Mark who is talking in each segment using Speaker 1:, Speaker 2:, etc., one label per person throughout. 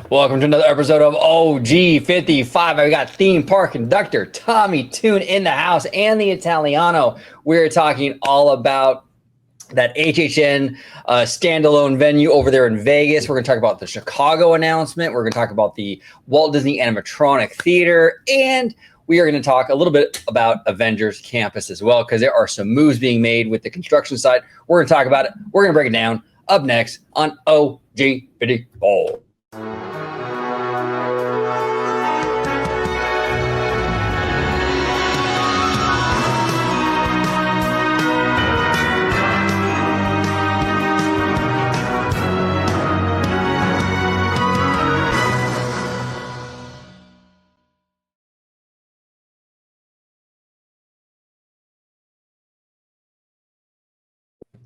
Speaker 1: Welcome to another episode of OG55. I got theme park conductor TommyToon in the house and the Italiano. We're talking all about that HHN standalone venue over there in Vegas. We're going to talk about the Chicago announcement. We're going to talk about the Walt Disney Animatronic Theater. And we are going to talk a little bit about Avengers Campus as well, because there are some moves being made with the construction site. We're going to talk about it. We're going to break it down up next on OG54.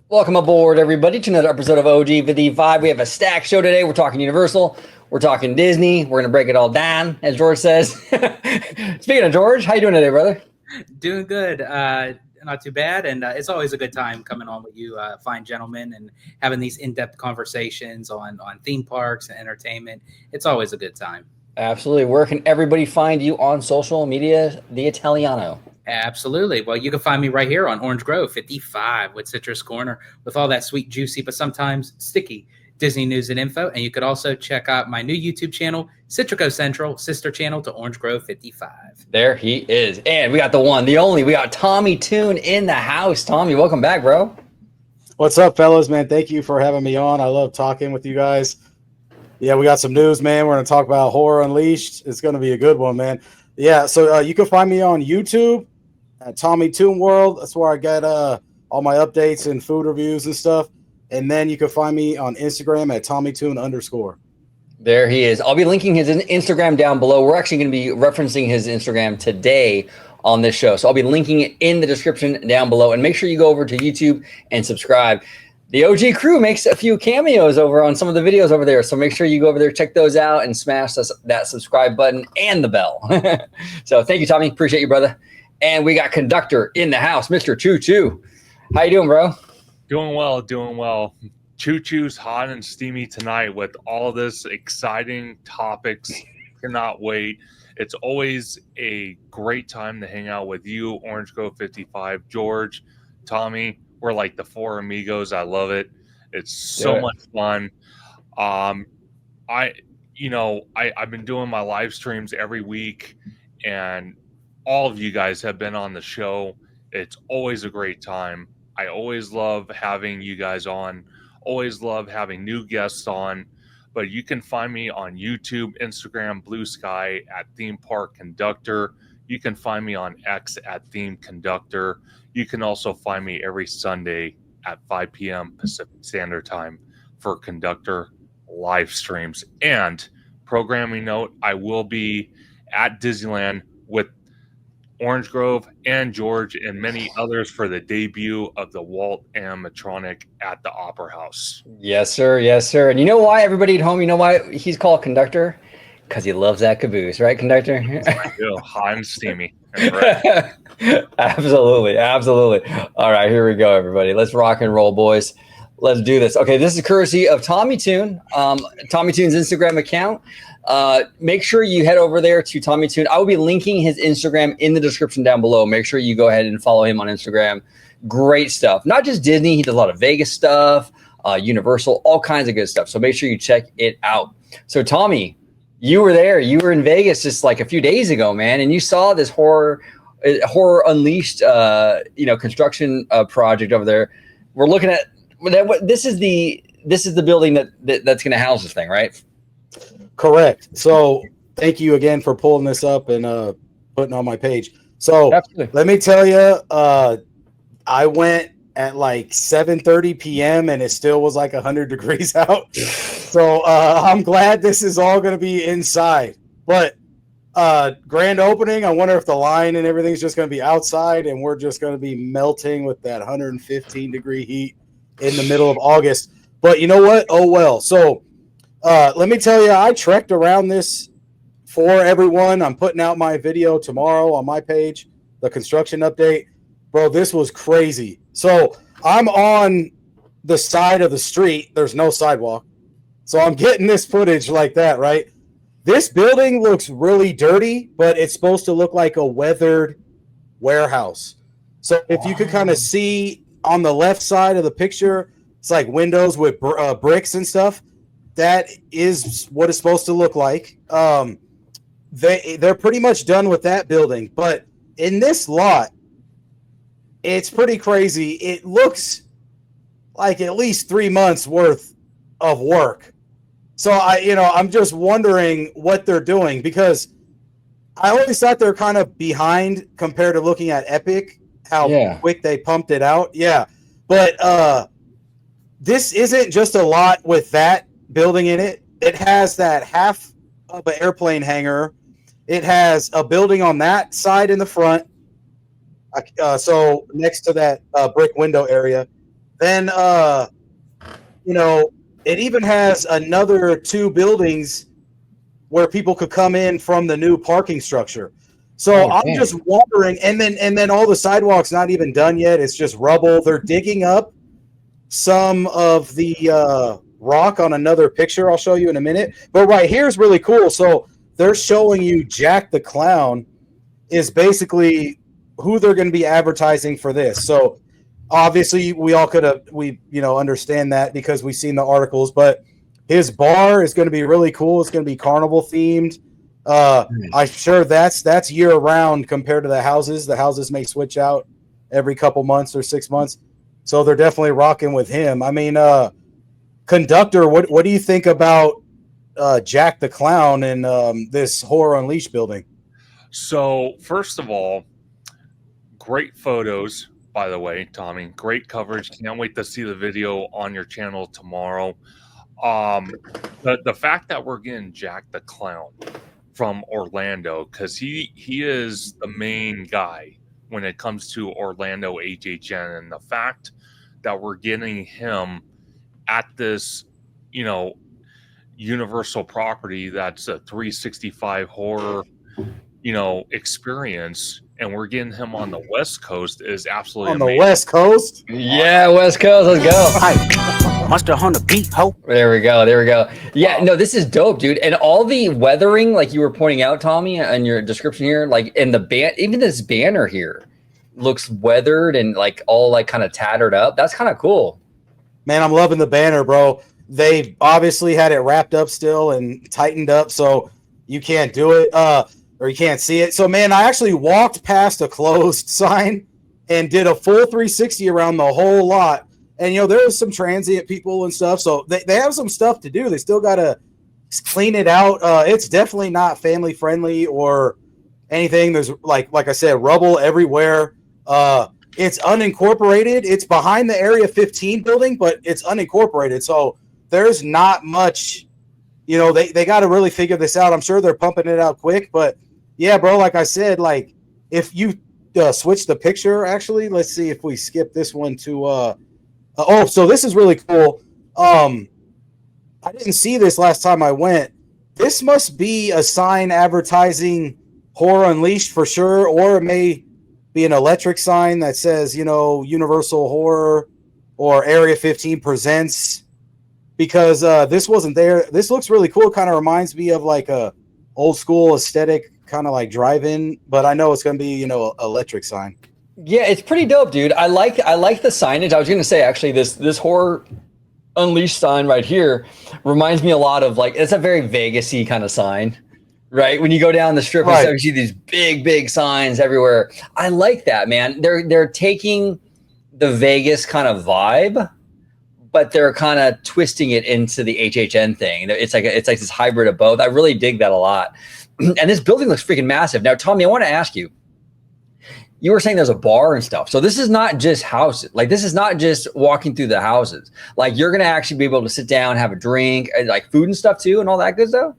Speaker 1: Welcome aboard, everybody, to another episode of OG55. We have a stack show today. We're talking Universal. We're talking Disney. We're going to break it all down, as George says. Speaking of George, how you doing today, brother?
Speaker 2: Doing good. Not too bad. And it's always a good time coming on with you fine gentlemen and having these in-depth conversations on theme parks and entertainment. It's always a good time.
Speaker 1: Absolutely. Where can everybody find you on social media, the Italiano?
Speaker 2: Absolutely. Well, you can find me right here on Orange Grove 55 with Citrus Corner with all that sweet, juicy, but sometimes sticky Disney news and info. And you could also check out my new YouTube channel, Citrico Central, sister channel to Orange Grove 55.
Speaker 1: There he is. And we got the one, the only. We got TommyToon in the house. Tommy, welcome back, bro.
Speaker 3: What's up, fellas, man? Thank you for having me on. I love talking with you guys. Yeah, we got some news, man. We're going to talk about Horror Unleashed. It's going to be a good one, man. Yeah, so you can find me on YouTube at TommyToon World. That's where I get all my updates and food reviews and stuff. And then you can find me on Instagram at TommyToon_.
Speaker 1: There he is. I'll be linking his Instagram down below. We're actually going to be referencing his Instagram today on this show. So I'll be linking it in the description down below. And make sure you go over to YouTube and subscribe. The OG crew makes a few cameos over on some of the videos over there. So make sure you go over there, check those out, and smash that subscribe button and the bell. So thank you, Tommy. Appreciate you, brother. And we got Conductor in the house, Mr. Choo Choo. How you doing, bro?
Speaker 4: Doing well, doing well. Choo Choo's hot and steamy tonight with all this exciting topics. Cannot wait. It's always a great time to hang out with you, Orange Grove 55, George, Tommy. We're like the four amigos. I love it. It's so much fun. I've been doing my live streams every week, and all of you guys have been on the show. It's always a great time. I always love having you guys on. Always love having new guests on. But you can find me on YouTube, Instagram, Blue Sky at Theme Park Conductor. You can find me on X at Theme Conductor. You can also find me every Sunday at 5 p.m. Pacific Standard Time for Conductor live streams. And programming note, I will be at Disneyland with Orange Grove and George and many others for the debut of the Walt Animatronic at the Opera House.
Speaker 1: Yes, sir. Yes, sir. And you know why, everybody at home, you know why he's called Conductor? Because he loves that caboose, right, Conductor?
Speaker 4: I do. Hot and steamy. Right.
Speaker 1: Absolutely. Absolutely. All right, here we go, everybody. Let's rock and roll, boys. Let's do this. Okay, this is courtesy of TommyToon, TommyToon's Instagram account. Make sure you head over there to TommyToon. I will be linking his Instagram in the description down below. Make sure you go ahead and follow him on Instagram. Great stuff. Not just Disney. He does a lot of Vegas stuff, Universal, all kinds of good stuff. So make sure you check it out. So, Tommy, you were there. You were in Vegas just like a few days ago, man, and you saw this Horror Unleashed, construction project over there. We're looking at this is the building that's going to house this thing, right?
Speaker 3: Correct. So thank you again for pulling this up and putting on my page. So
Speaker 1: Absolutely.
Speaker 3: Let me tell you, I went at like 7:30 p.m. and it still was like 100 degrees out. So I'm glad this is all going to be inside. But grand opening, I wonder if the line and everything's just going to be outside and we're just going to be melting with that 115-degree heat in the middle of August. But you know what? Oh, well. So let me tell you, I trekked around this for everyone. I'm putting out my video tomorrow on my page, the construction update. Bro, this was crazy. So I'm on the side of the street. There's no sidewalk. So I'm getting this footage like that, right? This building looks really dirty, but it's supposed to look like a weathered warehouse. So if you could kind of see on the left side of the picture, it's like windows with bricks and stuff. That is what it's supposed to look like. They're pretty much done with that building, but in this lot, it's pretty crazy. It looks like at least 3 months worth of work. So I'm just wondering what they're doing, because I always thought they're kind of behind compared to looking at Epic, how quick they pumped it out. Yeah. But this isn't just a lot with that building in it. It has that half of an airplane hangar. It has a building on that side in the front. So next to that brick window area. Then, it even has another 2 buildings where people could come in from the new parking structure. So I'm just wondering, and then all the sidewalks not even done yet. It's just rubble. They're digging up some of the rock on another picture I'll show you in a minute. But right here is really cool. So they're showing you Jack the Clown is basically who they're going to be advertising for this. So obviously we all understand that because we've seen the articles, but his bar is going to be really cool. It's going to be carnival themed. I'm sure that's year round compared to the houses. The houses may switch out every couple months or 6 months. So they're definitely rocking with him. I mean, Conductor, what do you think about Jack the Clown and this Horror Unleashed building?
Speaker 4: So first of all, great photos, by the way, Tommy. Great coverage. Can't wait to see the video on your channel tomorrow. The fact that we're getting Jack the Clown from Orlando, because he is the main guy when it comes to Orlando HHN, and the fact that we're getting him at this, Universal property that's a 365 horror, experience, and we're getting him on the West Coast is absolutely amazing.
Speaker 3: On the West Coast?
Speaker 1: Yeah, West Coast, let's go.
Speaker 5: Monster on the beat, ho.
Speaker 1: There we go. Yeah, no, this is dope, dude. And all the weathering, like you were pointing out, Tommy, in your description here, like in the even this banner here looks weathered and like all like kind of tattered up. That's kind of cool.
Speaker 3: Man, I'm loving the banner, bro. They obviously had it wrapped up still and tightened up, so you can't do it, or you can't see it. So, man, I actually walked past a closed sign and did a full 360 around the whole lot. And, there was some transient people and stuff, so they have some stuff to do. They still got to clean it out. It's definitely not family friendly or anything. There's, like I said, rubble everywhere. It's unincorporated. It's behind the Area 15 building, but it's unincorporated. So there's not much, they got to really figure this out. I'm sure they're pumping it out quick, but yeah, bro, like I said, like if you switch the picture, actually, let's see if we skip this one to, so this is really cool. I didn't see this last time I went. This must be a sign advertising Horror Unleashed for sure, or it may be an electric sign that says, Universal Horror or Area 15 Presents, because this wasn't there. This looks really cool. Kind of reminds me of like a old school aesthetic, kind of like drive-in, but I know it's going to be, electric sign.
Speaker 1: Yeah, it's pretty dope, dude. I like the signage. I was going to say, actually, this Horror Unleashed sign right here reminds me a lot of like, it's a very Vegas-y kind of sign. Right, when you go down the strip, right, you see these big signs everywhere. I like that, man. They're taking the Vegas kind of vibe, but they're kind of twisting it into the HHN thing. It's like this hybrid of both. I really dig that a lot. And this building looks freaking massive. Now, Tommy, I want to ask you. You were saying there's a bar and stuff. So this is not just houses. Like this is not just walking through the houses. Like you're gonna actually be able to sit down, have a drink, and like food and stuff too, and all that good stuff.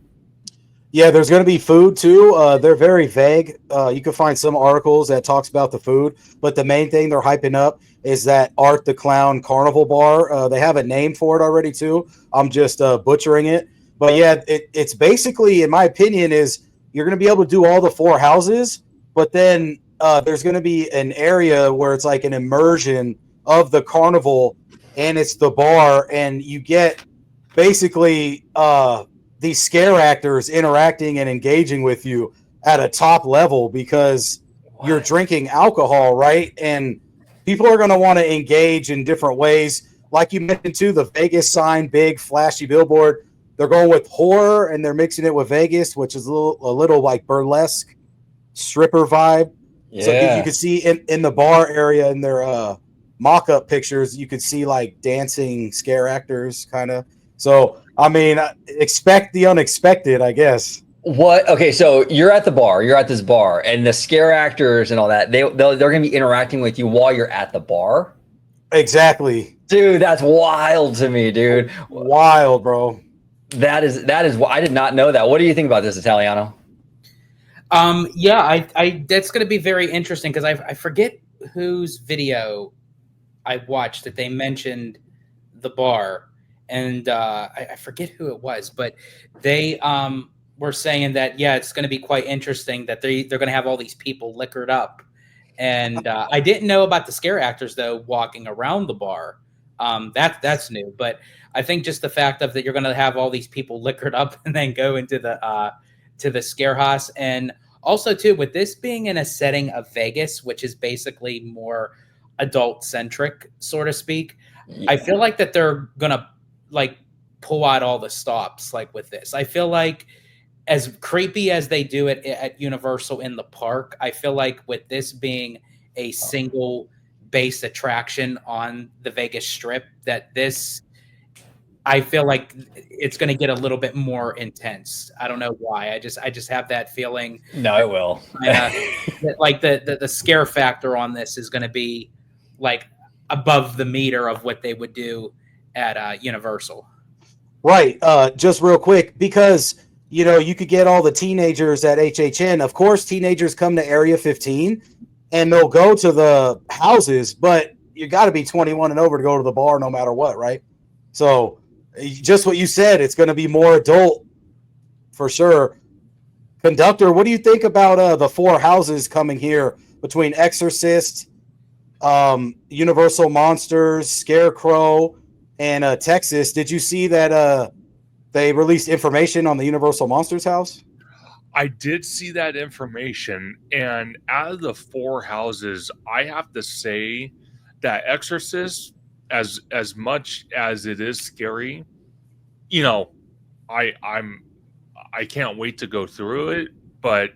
Speaker 3: Yeah, there's going to be food too. They're very vague. You can find some articles that talks about the food, but the main thing they're hyping up is that Art the Clown Carnival Bar. They have a name for it already too. I'm just butchering it. But yeah, it's basically, in my opinion, is you're going to be able to do all the 4 houses, but then there's going to be an area where it's like an immersion of the carnival, and it's the bar, and you get basically these scare actors interacting and engaging with you at a top level because you're drinking alcohol, right? And people are going to want to engage in different ways. Like you mentioned too, the Vegas sign, big flashy billboard. They're going with horror and they're mixing it with Vegas, which is a little like burlesque stripper vibe. So you could see in the bar area in their mock-up pictures, you could see like dancing scare actors kind of. So, I mean, expect the unexpected, I guess.
Speaker 1: What? Okay, so you're at the bar. You're at this bar, and the scare actors and all that. They're going to be interacting with you while you're at the bar.
Speaker 3: Exactly,
Speaker 1: dude. That's wild to me, dude.
Speaker 3: Wild, bro.
Speaker 1: That is. I did not know that. What do you think about this, Italiano?
Speaker 2: Yeah, I that's going to be very interesting because I forget whose video I watched that they mentioned the bar, and I forget who it was, but they were saying that it's going to be quite interesting that they're going to have all these people liquored up, and I didn't know about the scare actors though walking around the bar. That's new, but I think just the fact of that you're going to have all these people liquored up and then go into the scare house, and also too with this being in a setting of Vegas, which is basically more adult centric, so to speak. I feel like that they're gonna like pull out all the stops like with this. I feel like as creepy as they do it at Universal in the park, I feel like with this being a single base attraction on the Vegas Strip, that this I feel like it's going to get a little bit more intense. I don't know why. I just have that feeling.
Speaker 1: No, it will.
Speaker 2: Like the scare factor on this is going to be like above the meter of what they would do at Universal.
Speaker 3: Right. Just real quick, because you could get all the teenagers at HHN. Of course, teenagers come to Area 15 and they'll go to the houses, but you got to be 21 and over to go to the bar no matter what, right? So just what you said, it's going to be more adult for sure. Conductor, what do you think about the four houses coming here between Exorcist, Universal Monsters, Scarecrow, and Texas? Did you see that they released information on the Universal Monsters house?
Speaker 4: I did see that information, and out of the four houses, I have to say that Exorcist, as much as it is scary, I can't wait to go through it. But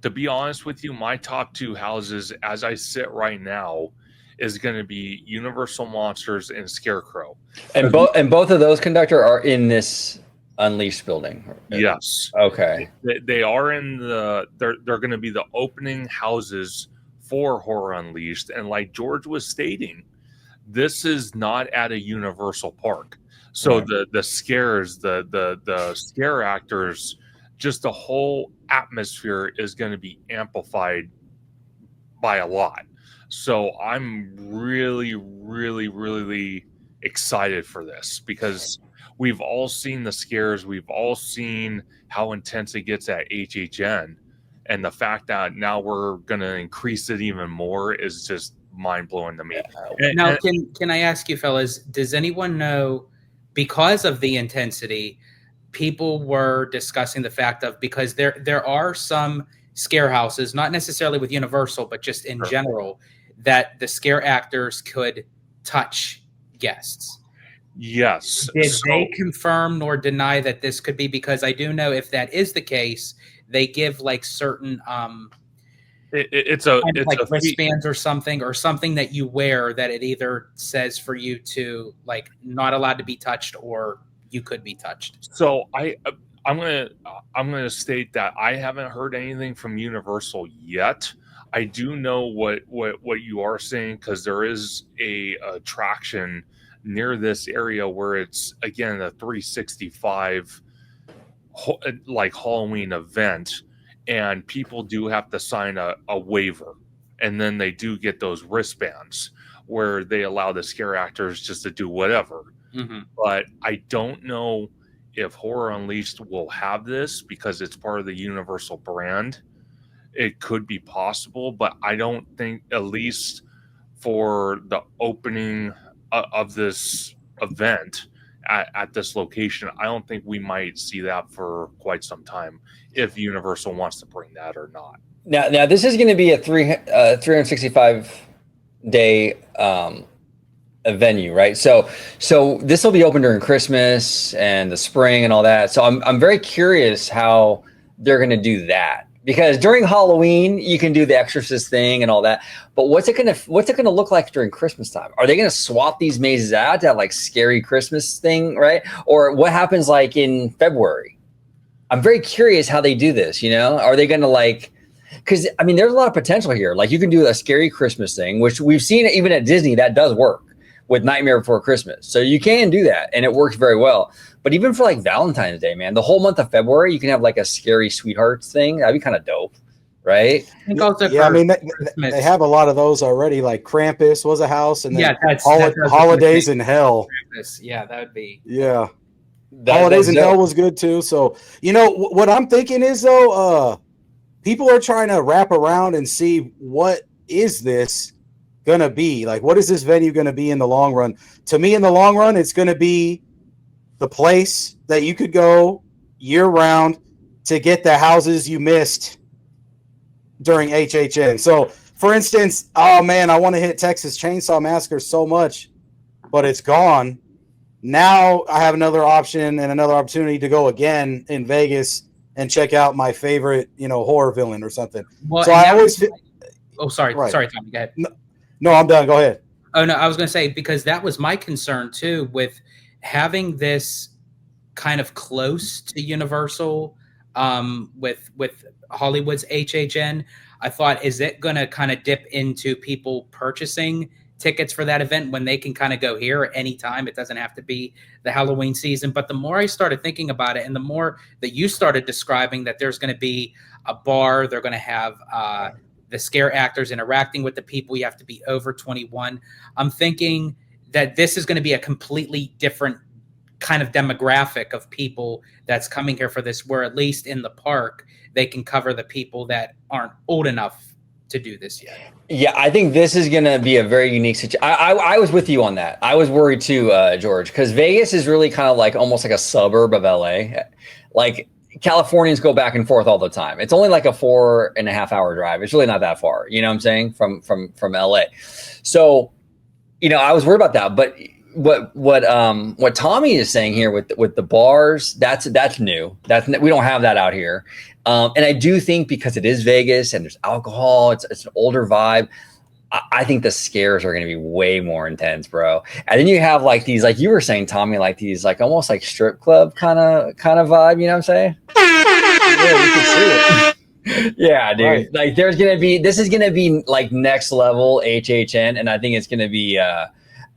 Speaker 4: to be honest with you, my top two houses, as I sit right now, is going to be Universal Monsters and Scarecrow.
Speaker 1: And both of those, Conductor, are in this Unleashed building.
Speaker 4: Yes.
Speaker 1: Okay.
Speaker 4: They are in they're going to be the opening houses for Horror Unleashed, and like George was stating, this is not at a Universal park. So
Speaker 1: right.
Speaker 4: the scares, the scare actors, just the whole atmosphere is going to be amplified by a lot. So I'm really, really, really excited for this because we've all seen the scares. We've all seen how intense it gets at HHN. And the fact that now we're going to increase it even more is just mind-blowing to me.
Speaker 2: Now, can I ask you, fellas, does anyone know, because of the intensity, people were discussing the fact of, because there are some scare houses, not necessarily with Universal, but just in general, that the scare actors could touch guests.
Speaker 4: Yes.
Speaker 2: Did they confirm nor deny that this could be? Because I do know if that is the case, they give like certain
Speaker 4: it's
Speaker 2: like wristbands or something that you wear that it either says for you to like not allowed to be touched or you could be touched.
Speaker 4: So I'm gonna state that I haven't heard anything from Universal yet. I do know what you are saying, because there is a attraction near this area where it's again a 365 like Halloween event, and people do have to sign a waiver, and then they do get those wristbands where they allow the scare actors just to do whatever.
Speaker 2: Mm-hmm.
Speaker 4: But I don't know if Horror Unleashed will have this because it's part of the Universal brand. It could be possible, but I don't think, at least for the opening of this event, at this location. I don't think we might see that for quite some time if Universal wants to bring that or not.
Speaker 1: Now this is going to be a 365 day a venue, right? So this will be open during Christmas and the spring and all that. So I'm very curious how they're going to do that, because during Halloween you can do the Exorcist thing and all that, but what's it gonna look like during Christmas time? Are they gonna swap these mazes out to have like scary Christmas thing, right? Or what happens like in February? I'm very curious how they do this. Are they gonna like? Because I mean, there's a lot of potential here. Like you can do a scary Christmas thing, which we've seen even at Disney that does work with Nightmare Before Christmas. So you can do that, and it works very well. But even for like Valentine's Day, man, the whole month of February, you can have like a scary sweethearts thing. That'd be kind of dope, right?
Speaker 2: I think also
Speaker 3: I mean, they have a lot of those already. Like Krampus was a house, and then Holidays in Hell.
Speaker 2: Krampus. Yeah, that would be.
Speaker 3: Yeah, Holidays in Hell was good too. So what I'm thinking is though, people are trying to wrap around and see what is this gonna be like. What is this venue gonna be in the long run? To me, in the long run, it's gonna be the place that you could go year round to get the houses you missed during HHN. So, for instance, oh man, I want to hit Texas Chainsaw Massacre so much, but it's gone. Now I have another option and another opportunity to go again in Vegas and check out my favorite, horror villain or something.
Speaker 2: Well,
Speaker 3: so I always.
Speaker 2: Sorry,
Speaker 3: right.
Speaker 2: Sorry, Tommy. Go ahead.
Speaker 3: No, I'm done. Go ahead.
Speaker 2: Oh no, I was going to say, because that was my concern too with having this kind of close to Universal, with Hollywood's HHN. I thought, is it going to kind of dip into people purchasing tickets for that event when they can kind of go here at any time? It doesn't have to be the Halloween season. But the more I started thinking about it, and the more that you started describing that there's going to be a bar, they're going to have the scare actors interacting with the people, you have to be over 21. I'm thinking that this is going to be a completely different kind of demographic of people that's coming here for this, where at least in the park, they can cover the people that aren't old enough to do this yet.
Speaker 1: Yeah, I think this is going to be a very unique situation. I was with you on that. I was worried too, George, because Vegas is really kind of like almost like a suburb of LA. Like Californians go back and forth all the time. It's only like a 4.5 hour drive. It's really not that far. You know what I'm saying? From LA. So, I was worried about that. But what Tommy is saying here with the bars, that's new. We don't have that out here. And I do think because it is Vegas and there's alcohol, it's an older vibe. I think the scares are going to be way more intense, bro. And then you have like these, like you were saying, Tommy, like these, like almost like strip club kind of vibe. You know what I'm saying?
Speaker 3: Yeah, we can see it.
Speaker 1: Yeah, dude.
Speaker 3: Right.
Speaker 1: Like this is going to be like next level HHN. And I think it's going to be,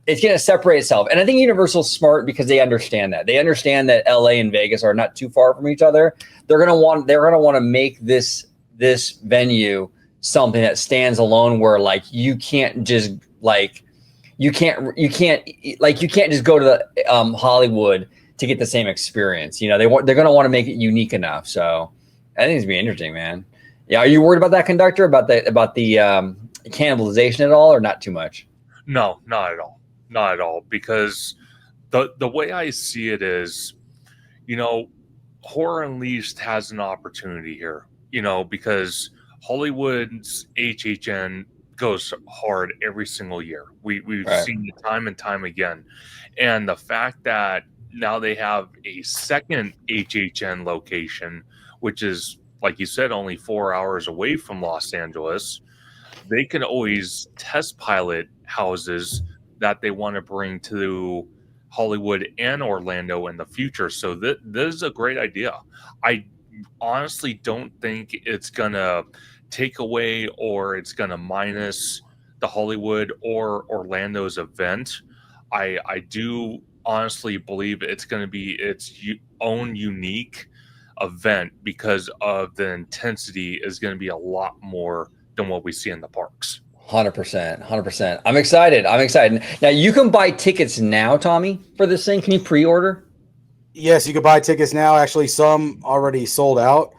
Speaker 1: it's going to separate itself. And I think Universal's smart because they understand that. They understand that LA and Vegas are not too far from each other. They're going to want to make this venue something that stands alone, where like you can't just go to the Hollywood to get the same experience. They're going to want to make it unique enough. So I think it's gonna be interesting, man. Yeah, are you worried about that, Conductor? About the cannibalization at all, or not too much?
Speaker 4: No, not at all. Not at all. Because the way I see it is, Horror Unleashed has an opportunity here, because Hollywood's HHN goes hard every single year. We've seen it time and time again. And the fact that now they have a second HHN location, which is, like you said, only 4 hours away from Los Angeles, they can always test pilot houses that they want to bring to Hollywood and Orlando in the future. So this is a great idea. I honestly don't think it's going to take away or it's going to minus the Hollywood or Orlando's event. I do honestly believe it's going to be its own unique event because of the intensity is going to be a lot more than what we see in the parks.
Speaker 1: 100%. I'm excited. Now you can buy tickets now, Tommy, for this thing. Can you pre-order?
Speaker 3: Yes, you can buy tickets now. Actually, some already sold out.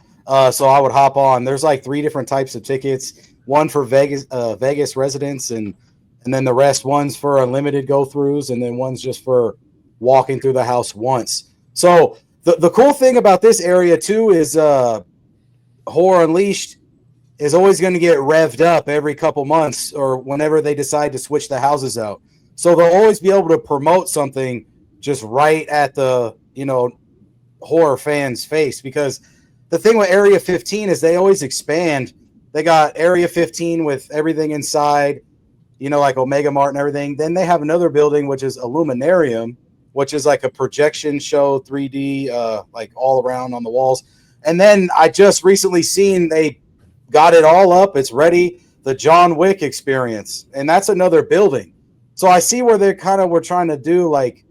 Speaker 3: So I would hop on. There's like 3 different types of tickets. One for Vegas residents, and then the rest, one's for unlimited go-throughs, and then one's just for walking through the house once. So the cool thing about this area too is Horror Unleashed is always going to get revved up every couple months or whenever they decide to switch the houses out. So they'll always be able to promote something just right at the, horror fans' face, because the thing with Area 15 is they always expand. They got Area 15 with everything inside, like Omega Mart and everything. Then they have another building, which is Illuminarium, which is like a projection show, 3D, like all around on the walls. And then I just recently seen they got it all up. It's ready. The John Wick Experience. And that's another building. So I see where they kind of were trying to do, like,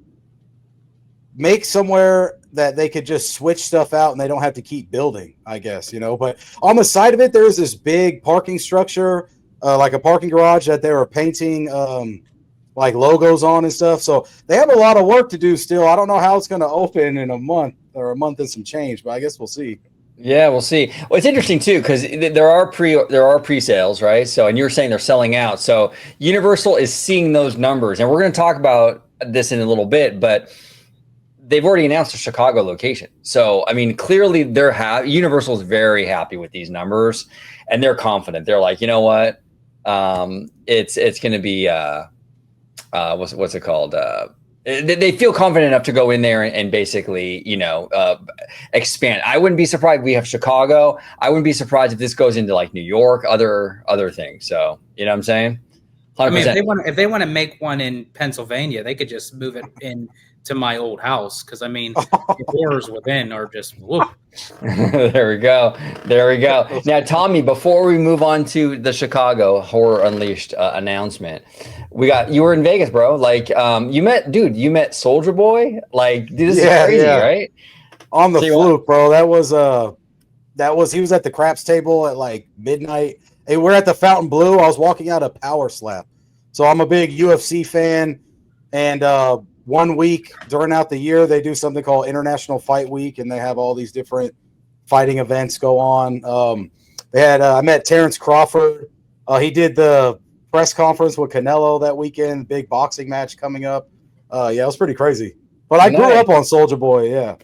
Speaker 3: make somewhere that they could just switch stuff out and they don't have to keep building, I guess, But on the side of it, there's this big parking structure, like a parking garage that they were painting like logos on and stuff. So they have a lot of work to do still. I don't know how it's going to open in a month or a month and some change, but I guess we'll see.
Speaker 1: Yeah, we'll see. Well, it's interesting too, because there are pre-sales, right? So, and you're saying they're selling out. So Universal is seeing those numbers, and we're going to talk about this in a little bit, but they've already announced a Chicago location. So, I mean, clearly Universal is very happy with these numbers, and they're confident. They're like, you know what? It's going to be what's it called? They feel confident enough to go in there and basically, expand. I wouldn't be surprised if we have Chicago. I wouldn't be surprised if this goes into like New York, other things. So, you know what I'm saying? 100%.
Speaker 2: I mean, if they want to make one in Pennsylvania, they could just move it in to my old house, because I mean, the horrors within are just whoop.
Speaker 1: There we go. Now, Tommy, before we move on to the Chicago Horror Unleashed announcement, you were in Vegas, bro. Like, you met Soldier Boy. Like, dude, this is crazy, right?
Speaker 3: On the fluke, bro. That was he was at the craps table at like midnight. Hey, we're at the Fountain Blue. I was walking out of Power Slap. So I'm a big UFC fan, and 1 week during the year, they do something called International Fight Week, and they have all these different fighting events go on. I met Terrence Crawford. He did the press conference with Canelo that weekend, big boxing match coming up. It was pretty crazy. But I grew up on Soulja Boy, yeah.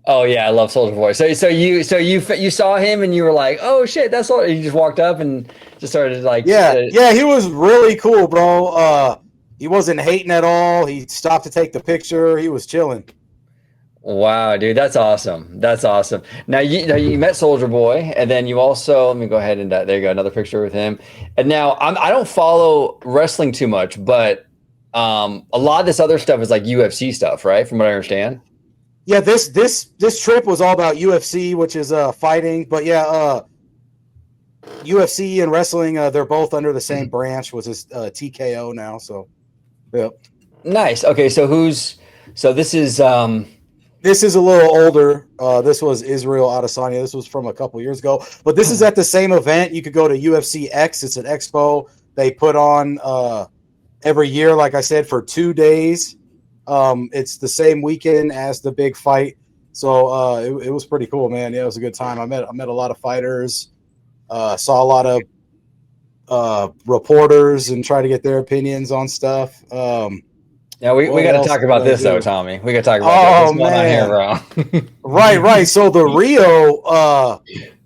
Speaker 1: Oh yeah, I love Soulja Boy. So you saw him and you were like, oh shit, that's all. You just walked up and just started like,
Speaker 3: yeah, he was really cool, bro. He wasn't hating at all. He stopped to take the picture. He was chilling.
Speaker 1: Wow, dude, that's awesome. Now you met Soulja Boy, and then you also, let me go ahead and there you go, another picture with him. And now I don't follow wrestling too much, but a lot of this other stuff is like UFC stuff, right? From what I understand.
Speaker 3: Yeah, this trip was all about UFC, which is fighting. But yeah, UFC and wrestling, they're both under the same branch, which is TKO now. So, yeah.
Speaker 1: Nice. Okay, so this is
Speaker 3: This is a little older. This was Israel Adesanya. This was from a couple years ago. But this is at the same event. You could go to UFC X. It's an expo they put on every year, like I said, for 2 days. It's the same weekend as the big fight. So it was pretty cool, man. Yeah, it was a good time. I met a lot of fighters. Saw a lot of reporters and try to get their opinions on stuff.
Speaker 1: Yeah, we got to talk about this though, Tommy. We got to talk about what's going on here, bro.
Speaker 3: Right. So the Rio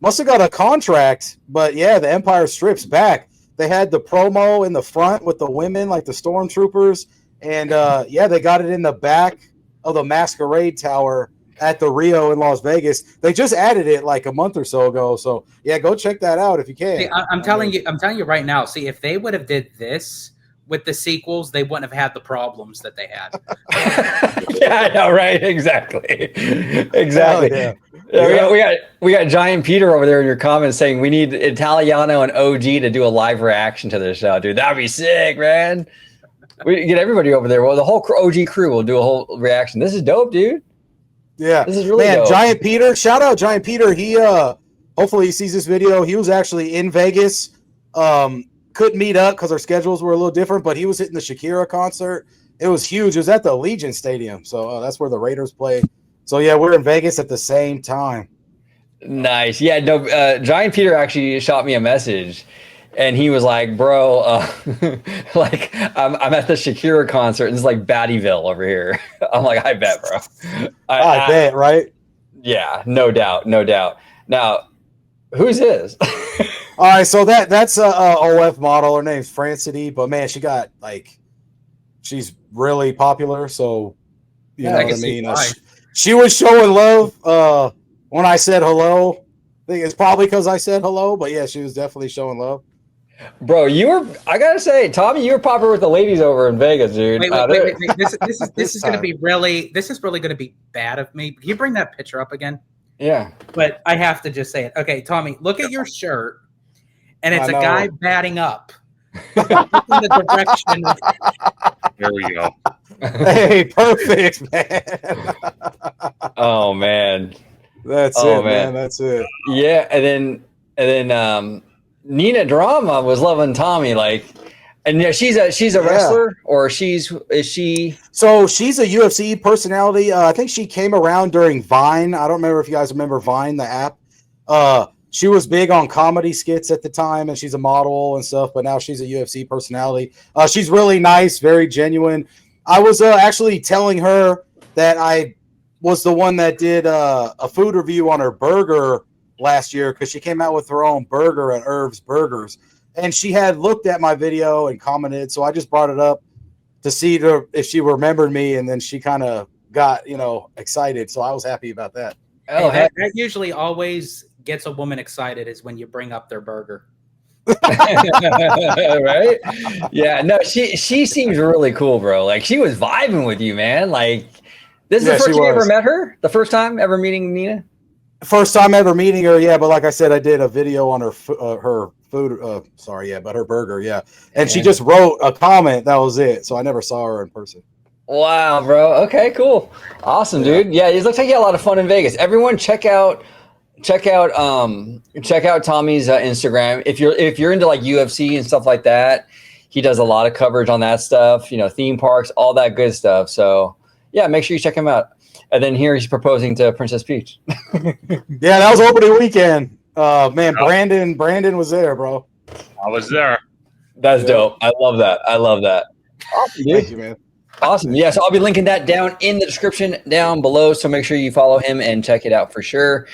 Speaker 3: must have got a contract, but yeah, the Empire Strip's back. They had the promo in the front with the women, like the stormtroopers, and they got it in the back of the Masquerade Tower at the Rio in Las Vegas. They just added it like a month or so ago. So yeah, go check that out if you can.
Speaker 2: See, I'm telling you right now. See, if they would have did this with the sequels, they wouldn't have had the problems that they had.
Speaker 1: Yeah, I know, right? Exactly. Yeah, we got Giant Peter over there in your comments saying we need Italiano and OG to do a live reaction to this show, dude. That'd be sick, man. We get everybody over there. Well, the whole OG crew will do a whole reaction. This is dope, dude.
Speaker 3: Yeah,
Speaker 1: this is really dope.
Speaker 3: Giant Peter. Shout out Giant Peter. He hopefully he sees this video. He was actually in Vegas. Couldn't meet up because our schedules were a little different, but he was hitting the Shakira concert. It was huge. It was at the Allegiant Stadium, so that's where the Raiders play. So yeah, we're in Vegas at the same time.
Speaker 1: Nice. Yeah, no. Giant Peter actually shot me a message, and he was like, "Bro, like I'm at the Shakira concert, and it's like Battyville over here." I'm like, "I bet, bro.
Speaker 3: I bet, right?
Speaker 1: Yeah, no doubt, no doubt." Now, who's this?
Speaker 3: All right, so that's a OF model. Her name's Francity, but man, she's really popular. So you know
Speaker 2: I
Speaker 3: what I
Speaker 2: can see
Speaker 3: mean.
Speaker 2: why.
Speaker 3: She was showing love when I said hello. I think it's probably because I said hello, but yeah, she was definitely showing love.
Speaker 1: Bro, I gotta say, Tommy, you were popular with the ladies over in Vegas, dude.
Speaker 2: Wait. This
Speaker 3: This
Speaker 2: is going to
Speaker 3: time.
Speaker 2: be really going to be bad of me. Can you bring that picture up again?
Speaker 1: Yeah.
Speaker 2: But I have to just say it. Okay, Tommy, look at your shirt, and it's
Speaker 3: I
Speaker 2: a
Speaker 3: know.
Speaker 2: guy batting up in the direction.
Speaker 4: There we go.
Speaker 3: Hey, perfect, man.
Speaker 1: Oh man.
Speaker 3: That's
Speaker 1: Oh,
Speaker 3: it,
Speaker 1: man.
Speaker 3: man. That's it.
Speaker 1: Yeah, and then Nina Drama was loving Tommy, like, and yeah, she's a wrestler, or is she?
Speaker 3: So she's a UFC personality. I think she came around during Vine. I don't remember if you guys remember Vine, the app. She was big on comedy skits at the time, and she's a model and stuff. But now she's a UFC personality. She's really nice, very genuine. I was actually telling her that I was the one that did a food review on her burger last year, because she came out with her own burger at Irv's Burgers, and she had looked at my video and commented. So I just brought it up to see if she remembered me, and then she kind of got excited. So I was happy about that.
Speaker 1: Oh,
Speaker 2: Hey, that usually always gets a woman excited is when you bring up their burger.
Speaker 1: right? Yeah, no, she seems really cool, bro. Like, she was vibing with you, man. Like, this is the first time you ever met her? The first time ever meeting Nina?
Speaker 3: First time ever meeting her, yeah. But like I said, I did a video on her food. But her burger, yeah. And she just wrote a comment. That was it. So I never saw her in person.
Speaker 1: Wow, bro. Okay, cool. Awesome, dude. Yeah, it looks like you had a lot of fun in Vegas. Everyone check out Tommy's Instagram. If you're into like UFC and stuff like that, he does a lot of coverage on that stuff, theme parks, all that good stuff. So yeah, make sure you check him out. And then here he's proposing to Princess Peach.
Speaker 3: Yeah, that was opening weekend. Man, Brandon was there, bro.
Speaker 4: I was there.
Speaker 1: That's dope. I love that. Awesome, dude.
Speaker 3: Thank you, man.
Speaker 1: Awesome. Yeah, so I'll be linking that down in the description down below. So make sure you follow him and check it out for sure.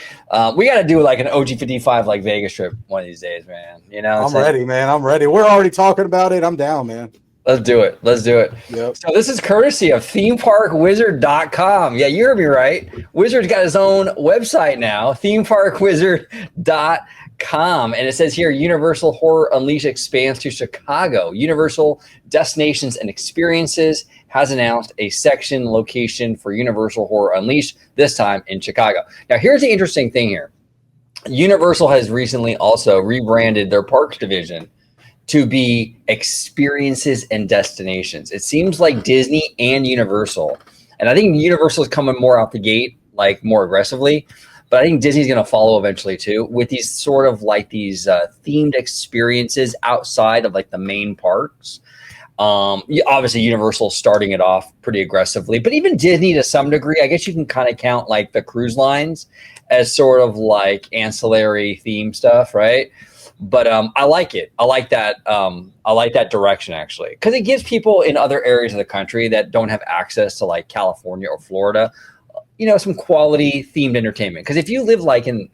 Speaker 1: We got to do like an OG55 like Vegas trip one of these days, man.
Speaker 3: I'm ready, man. I'm ready. We're already talking about it. I'm down, man.
Speaker 1: Let's do it.
Speaker 3: Yep.
Speaker 1: So this is courtesy of themeparkwizard.com. Yeah, you heard me right. Wizard's got his own website now, themeparkwizard.com. And it says here, Universal Horror Unleashed expands to Chicago. Universal Destinations and Experiences has announced a section location for Universal Horror Unleashed, this time in Chicago. Now, here's the interesting thing here. Universal has recently also rebranded their parks division to be Experiences and Destinations. It seems like Disney and Universal, and I think Universal is coming more out the gate, like more aggressively, but I think Disney's going to follow eventually too, with these sort of like these themed experiences outside of like the main parks. Obviously Universal starting it off pretty aggressively, but even Disney to some degree. I guess you can kind of count like the cruise lines as sort of like ancillary theme stuff, right? But I like it. I like that. I like that direction actually, because it gives people in other areas of the country that don't have access to like California or Florida, some quality themed entertainment. Because if you live like in,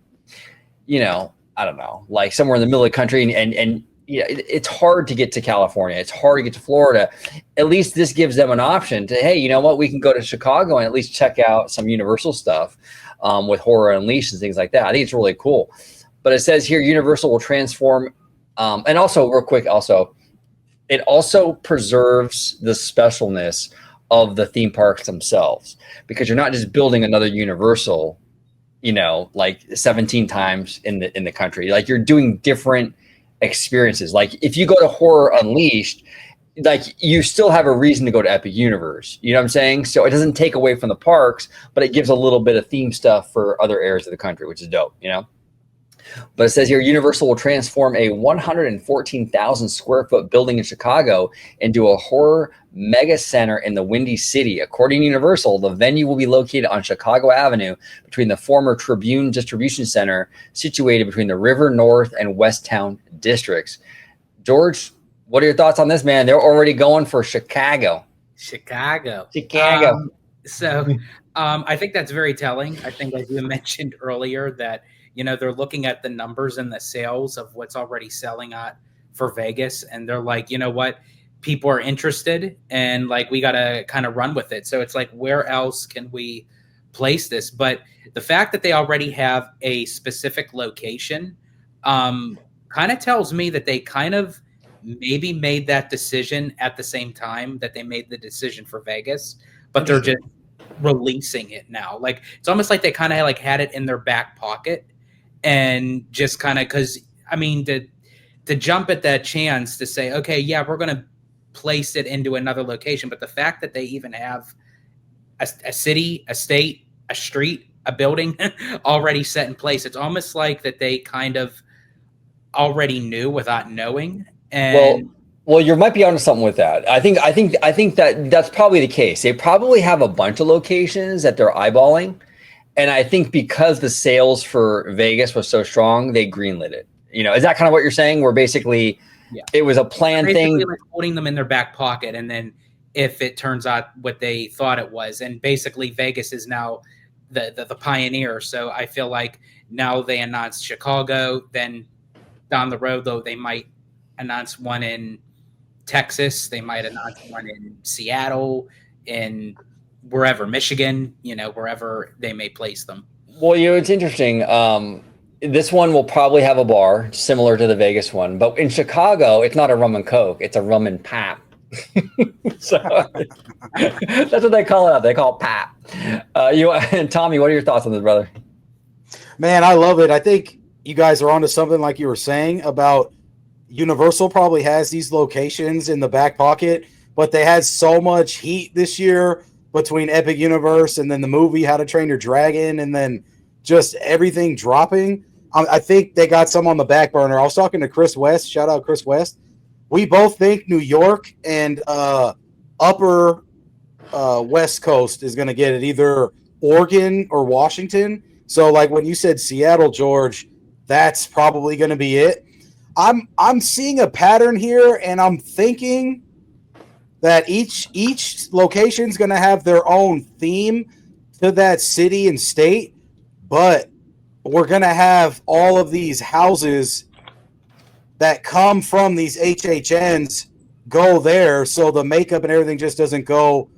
Speaker 1: I don't know, like somewhere in the middle of the country, and it's hard to get to California, it's hard to get to Florida. At least this gives them an option to, hey, you know what, we can go to Chicago and at least check out some Universal stuff with Horror Unleashed and things like that. I think it's really cool. But it says here, Universal will transform, and also real quick, it also preserves the specialness of the theme parks themselves, because you're not just building another Universal, like 17 times in the country. Like, you're doing different experiences. Like if you go to Horror Unleashed, like you still have a reason to go to Epic Universe. You know what I'm saying? So it doesn't take away from the parks, but it gives a little bit of theme stuff for other areas of the country, which is dope, But it says here, Universal will transform a 114,000 square foot building in Chicago into a horror mega center in the Windy City. According to Universal, the venue will be located on Chicago Avenue between the former Tribune Distribution Center, situated between the River North and Westtown districts. George, what are your thoughts on this, man? They're already going for Chicago.
Speaker 2: Chicago.
Speaker 1: Chicago.
Speaker 2: I think that's very telling. I think, as you mentioned earlier, that they're looking at the numbers and the sales of what's already selling at for Vegas, and they're like, you know what, people are interested, and like we got to kind of run with it. So it's like, where else can we place this? But the fact that they already have a specific location kind of tells me that they kind of maybe made that decision at the same time that they made the decision for Vegas, but they're just releasing it now. Like, it's almost like they kind of like had it in their back pocket, and just kind of, because I mean, to jump at that chance to say, okay, yeah, we're going to place it into another location. But the fact that they even have a city, a state, a street, a building already set in place, it's almost like that they kind of already knew without knowing. And
Speaker 1: well, you might be onto something with that. I think that that's probably the case. They probably have a bunch of locations that they're eyeballing. And I think because the sales for Vegas was so strong, they greenlit it. Is that kind of what you're saying? Where basically it was a planned thing,
Speaker 2: like holding them in their back pocket, and then if it turns out what they thought it was, and basically Vegas is now the pioneer. So I feel like now they announced Chicago, then down the road though they might announce one in Texas, they might announce one in Seattle, in wherever, Michigan, wherever they may place them.
Speaker 1: Well, it's interesting. This one will probably have a bar similar to the Vegas one, but in Chicago, it's not a rum and coke; it's a rum and pap. So that's what they call it up. They call it pap. Tommy, what are your thoughts on this, brother?
Speaker 3: Man, I love it. I think you guys are onto something, like you were saying about Universal probably has these locations in the back pocket, but they had so much heat this year between Epic Universe and then the movie How to Train Your Dragon, and then just everything dropping. I think they got some on the back burner. I was talking to Chris West. Shout out Chris West. We both think New York and upper West Coast is going to get it, either Oregon or Washington. So like when you said Seattle, George, that's probably going to be it. I'm seeing a pattern here, and I'm thinking that each location is going to have their own theme to that city and state, but we're going to have all of these houses that come from these HHNs go there, so the makeup and everything just doesn't go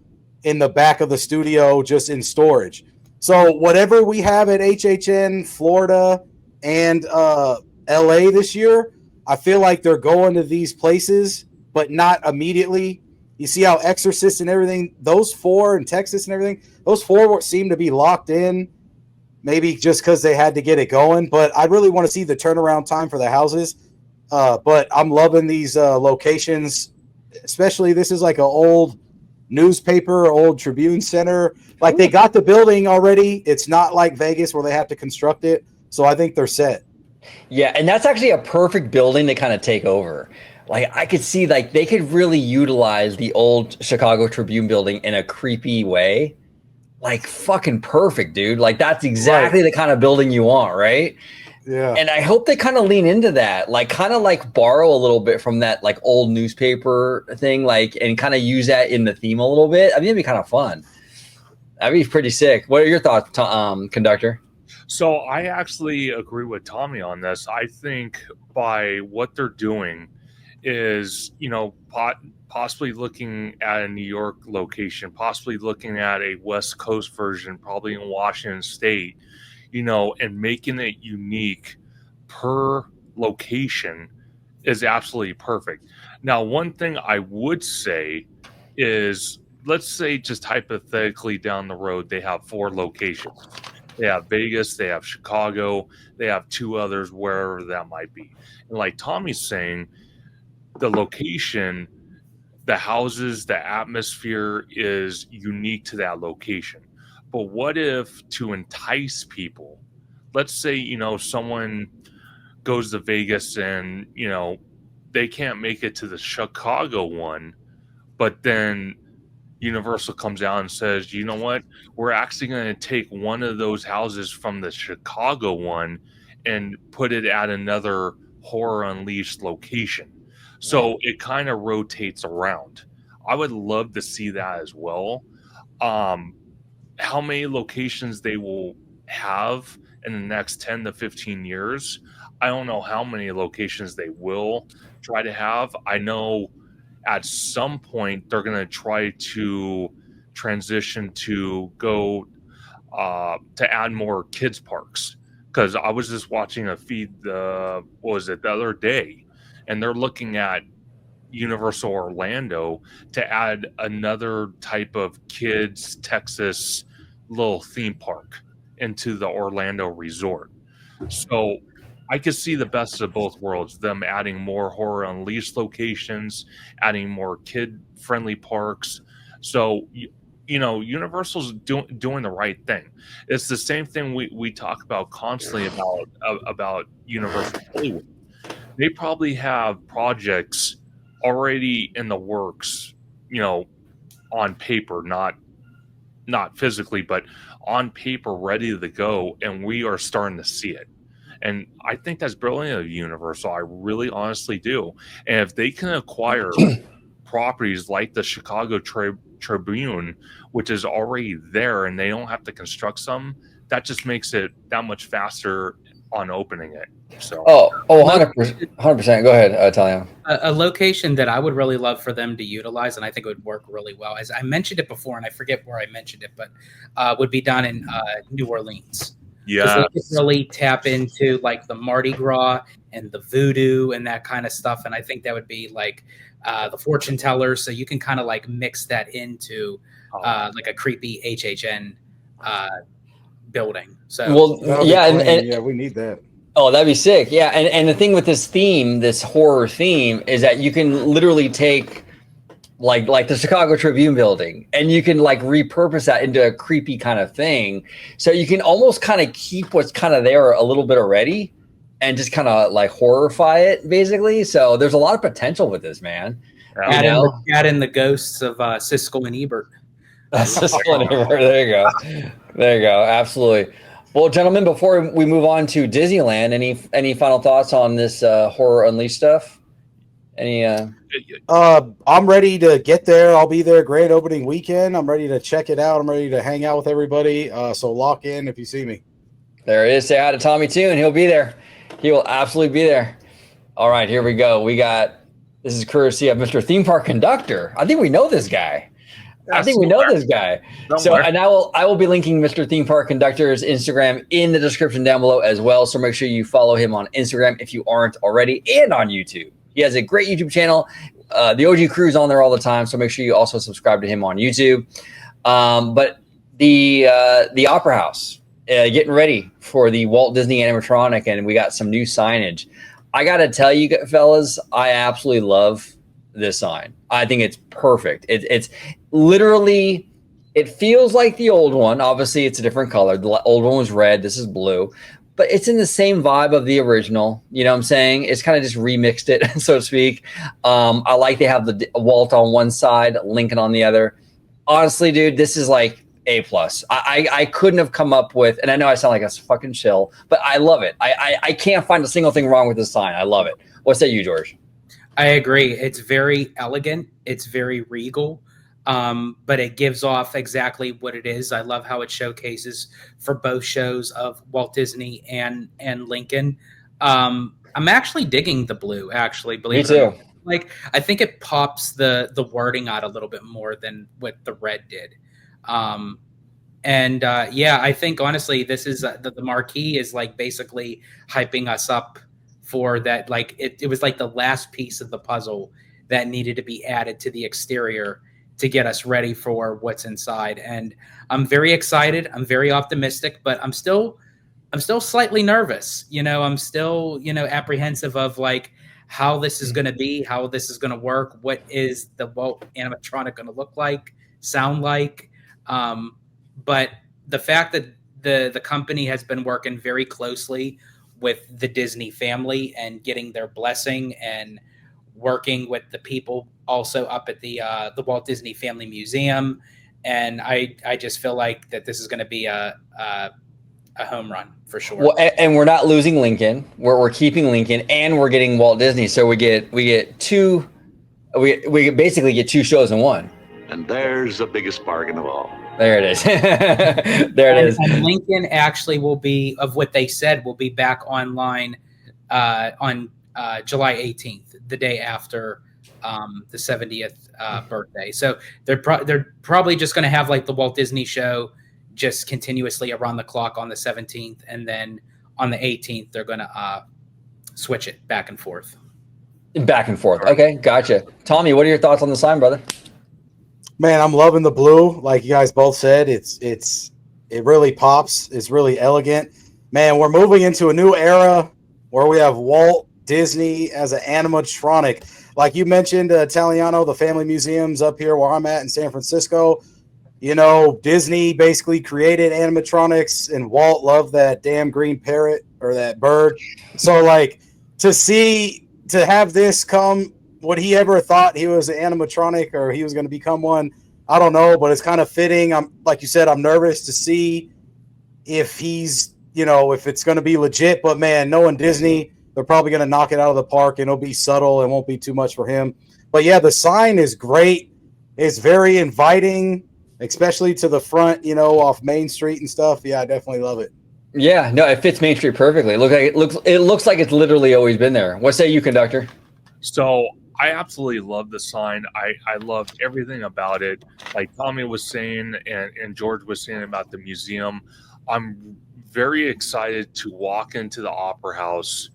Speaker 3: in the back of the studio, just in storage. So whatever we have at HHN, Florida, and LA this year, I feel like they're going to these places, but not immediately. You see how Exorcist and everything, those four, and Texas and everything, those four seem to be locked in, maybe just because they had to get it going. But I really want to see the turnaround time for the houses. But I'm loving these locations, especially this is like an old newspaper, old Tribune Center. Like they got the building already. It's not like Vegas where they have to construct it. So I think they're set.
Speaker 1: Yeah, and that's actually a perfect building to kind of take over. Like I could see like they could really utilize the old Chicago Tribune building in a creepy way. Like fucking perfect, dude. Like that's exactly the kind of building you want, right?
Speaker 3: Yeah.
Speaker 1: And I hope they kind of lean into that, like kind of like borrow a little bit from that like old newspaper thing, like, and kind of use that in the theme a little bit. I mean, it'd be kind of fun. That'd be pretty sick. What are your thoughts, Conductor?
Speaker 4: So I actually agree with Tommy on this. I think by what they're doing is, possibly looking at a New York location, possibly looking at a West Coast version, probably in Washington State, and making it unique per location is absolutely perfect. Now, one thing I would say is, let's say just hypothetically down the road, they have 4 locations. They have Vegas, they have Chicago, they have 2 others, wherever that might be. And like Tommy's saying, the location, the houses, the atmosphere is unique to that location. But what if, to entice people, let's say, someone goes to Vegas and, they can't make it to the Chicago one, but then Universal comes out and says, you know what, we're actually going to take one of those houses from the Chicago one and put it at another Horror Unleashed location. So it kind of rotates around. I would love to see that as well. How many locations they will have in the next 10 to 15 years, I don't know how many locations they will try to have. I know at some point they're going to try to transition to go to add more kids parks, because I was just watching a feed what was it, the other day, and they're looking at Universal Orlando to add another type of kids Texas little theme park into the Orlando resort. So I could see the best of both worlds, them adding more Horror Unleashed locations, adding more kid friendly parks. So Universal's doing the right thing. It's the same thing we talk about constantly about Universal Hollywood. They probably have projects already in the works, on paper, not physically, but on paper, ready to go, and we are starting to see it. And I think that's brilliant of Universal. I really honestly do. And if they can acquire properties like the Chicago Tribune, which is already there, and they don't have to construct some, that just makes it that much faster on opening it. So
Speaker 1: 100%. Go ahead, Talia.
Speaker 2: A location that I would really love for them to utilize, and I think it would work really well, as I mentioned it before, and I forget where I mentioned it, but would be down in New Orleans.
Speaker 4: Yeah,
Speaker 2: they could really tap into like the Mardi Gras and the voodoo and that kind of stuff, and I think that would be like the fortune tellers. So you can kind of like mix that into like a creepy HHN building. So
Speaker 3: and we need that.
Speaker 1: Oh, that'd be sick. Yeah. And the thing with this theme, this horror theme, is that you can literally take like the Chicago Tribune building, and you can like repurpose that into a creepy kind of thing. So you can almost kind of keep what's kind of there a little bit already and just kind of like horrify it, basically. So there's a lot of potential with this, man.
Speaker 2: Add in the ghosts of Siskel and Ebert.
Speaker 1: Siskel and Ebert. There you go. There you go. Absolutely. Well, gentlemen, before we move on to Disneyland, any final thoughts on this Horror Unleashed stuff?
Speaker 3: I'm ready to get there. I'll be there grand opening weekend. I'm ready to check it out. I'm ready to hang out with everybody. So lock in if you see me.
Speaker 1: There it is. Say hi to TommyToon. He'll be there. He will absolutely be there. All right, here we go. This is courtesy of Mr. Theme Park Conductor. I think we know this guy. I will be linking Mr. Theme Park Conductor's Instagram in the description down below as well. So make sure you follow him on Instagram if you aren't already, and on YouTube. He has a great YouTube channel. The OG crew's on there all the time, so make sure you also subscribe to him on YouTube. But the Opera House, getting ready for the Walt Disney animatronic, and we got some new signage. I got to tell you, fellas, I absolutely love this sign. I think it's perfect. It's literally, it feels like the old one. Obviously, it's a different color. The old one was red. This is blue. But it's in the same vibe of the original. You know what I'm saying? It's kind of just remixed it, so to speak. I like they have the Walt on one side, Lincoln on the other. Honestly, dude, this is like A+. I couldn't have come up with, and I know I sound like a fucking shill, but I love it. I can't find a single thing wrong with this sign. I love it. What say you, George?
Speaker 2: I agree. It's very elegant. It's very regal. But it gives off exactly what it is. I love how it showcases for both shows of Walt Disney and Lincoln. I'm actually digging the blue, actually.
Speaker 1: Me too.
Speaker 2: Like, I think it pops the wording out a little bit more than what the red did. I think honestly, this is the marquee is like basically hyping us up for that. Like it was like the last piece of the puzzle that needed to be added to the exterior to get us ready for what's inside. And I'm very excited. I'm very optimistic, but I'm still slightly nervous. I'm still, apprehensive of like how this is going to be, how this is going to work. What is the Walt animatronic going to look like, sound like? But the fact that the company has been working very closely with the Disney family and getting their blessing and working with the people also up at the Walt Disney Family Museum. And I just feel like that this is going to be a a home run for sure.
Speaker 1: Well, and we're not losing Lincoln. We're keeping Lincoln, and we're getting Walt Disney. So we get two. We basically get two shows in one.
Speaker 5: And there's the biggest bargain of all.
Speaker 1: There it is. There it is.
Speaker 2: And Lincoln actually will be, of what they said, will be back online on July 18th, the day after the 70th birthday. So they're probably just going to have like the Walt Disney show just continuously around the clock on the 17th, and then on the 18th they're going to switch it back and forth.
Speaker 1: Back and forth. Okay, gotcha. Tommy, what are your thoughts on the sign, brother?
Speaker 3: Man, I'm loving the blue. Like you guys both said, it really pops. It's really elegant. Man, we're moving into a new era where we have Walt Disney as an animatronic. Like you mentioned, Italiano, the family museums up here where I'm at in San Francisco. You know, Disney basically created animatronics, and Walt loved that damn green parrot or that bird. So, like, to have this come, would he ever thought he was an animatronic or he was going to become one? I don't know, but it's kind of fitting. I'm like you said, I'm nervous to see if he's, if it's going to be legit. But man, knowing Disney, they're probably going to knock it out of the park, and it'll be subtle and won't be too much for him. But yeah, the sign is great. It's very inviting, especially to the front, off Main Street and stuff. Yeah, I definitely love it.
Speaker 1: Yeah, no, it fits Main Street perfectly. It looks like it's literally always been there. What say you, Conductor?
Speaker 4: So I absolutely love the sign. I love everything about it. Like Tommy was saying and George was saying about the museum. I'm very excited to walk into the Opera House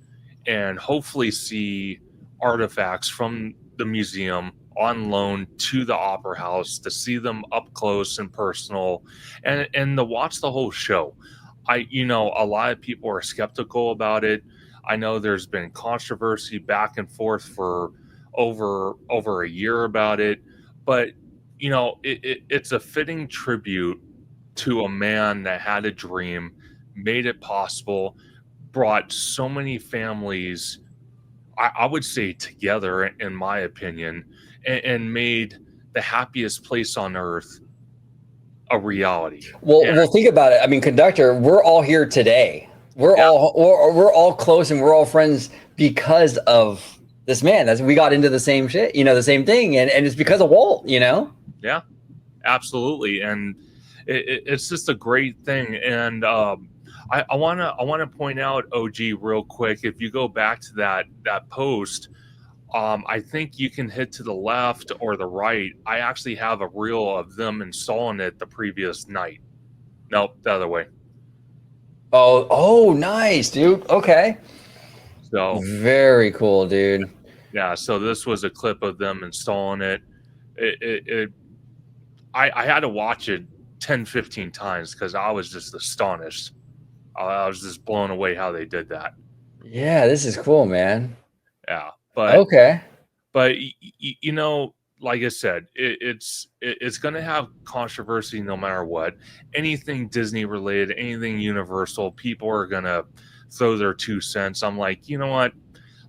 Speaker 4: and hopefully see artifacts from the museum on loan to the Opera House, to see them up close and personal, and to watch the whole show. A lot of people are skeptical about it. I know there's been controversy back and forth for over a year about it, but it's a fitting tribute to a man that had a dream, made it possible, brought so many families, I would say, together, in my opinion, and made the happiest place on earth a reality.
Speaker 1: Well, think about it. I mean, Conductor, we're all here today. We're all close, and we're all friends because of this man. We got into the same shit, the same thing, and it's because of Walt.
Speaker 4: Yeah, absolutely, and it's just a great thing. And I want to point out, OG, real quick. If you go back to that post, I think you can hit to the left or the right. I actually have a reel of them installing it the previous night. Nope, the other way.
Speaker 1: Oh, nice, dude. Okay.
Speaker 4: So
Speaker 1: very cool, dude.
Speaker 4: Yeah. So this was a clip of them installing it. I had to watch it 10, 15 times because I was just astonished. I was just blown away how they did that.
Speaker 1: Yeah, this is cool, man.
Speaker 4: Yeah. But
Speaker 1: okay.
Speaker 4: But like I said, it's going to have controversy no matter what. Anything Disney related, anything Universal, people are going to throw their 2 cents. I'm like, you know what?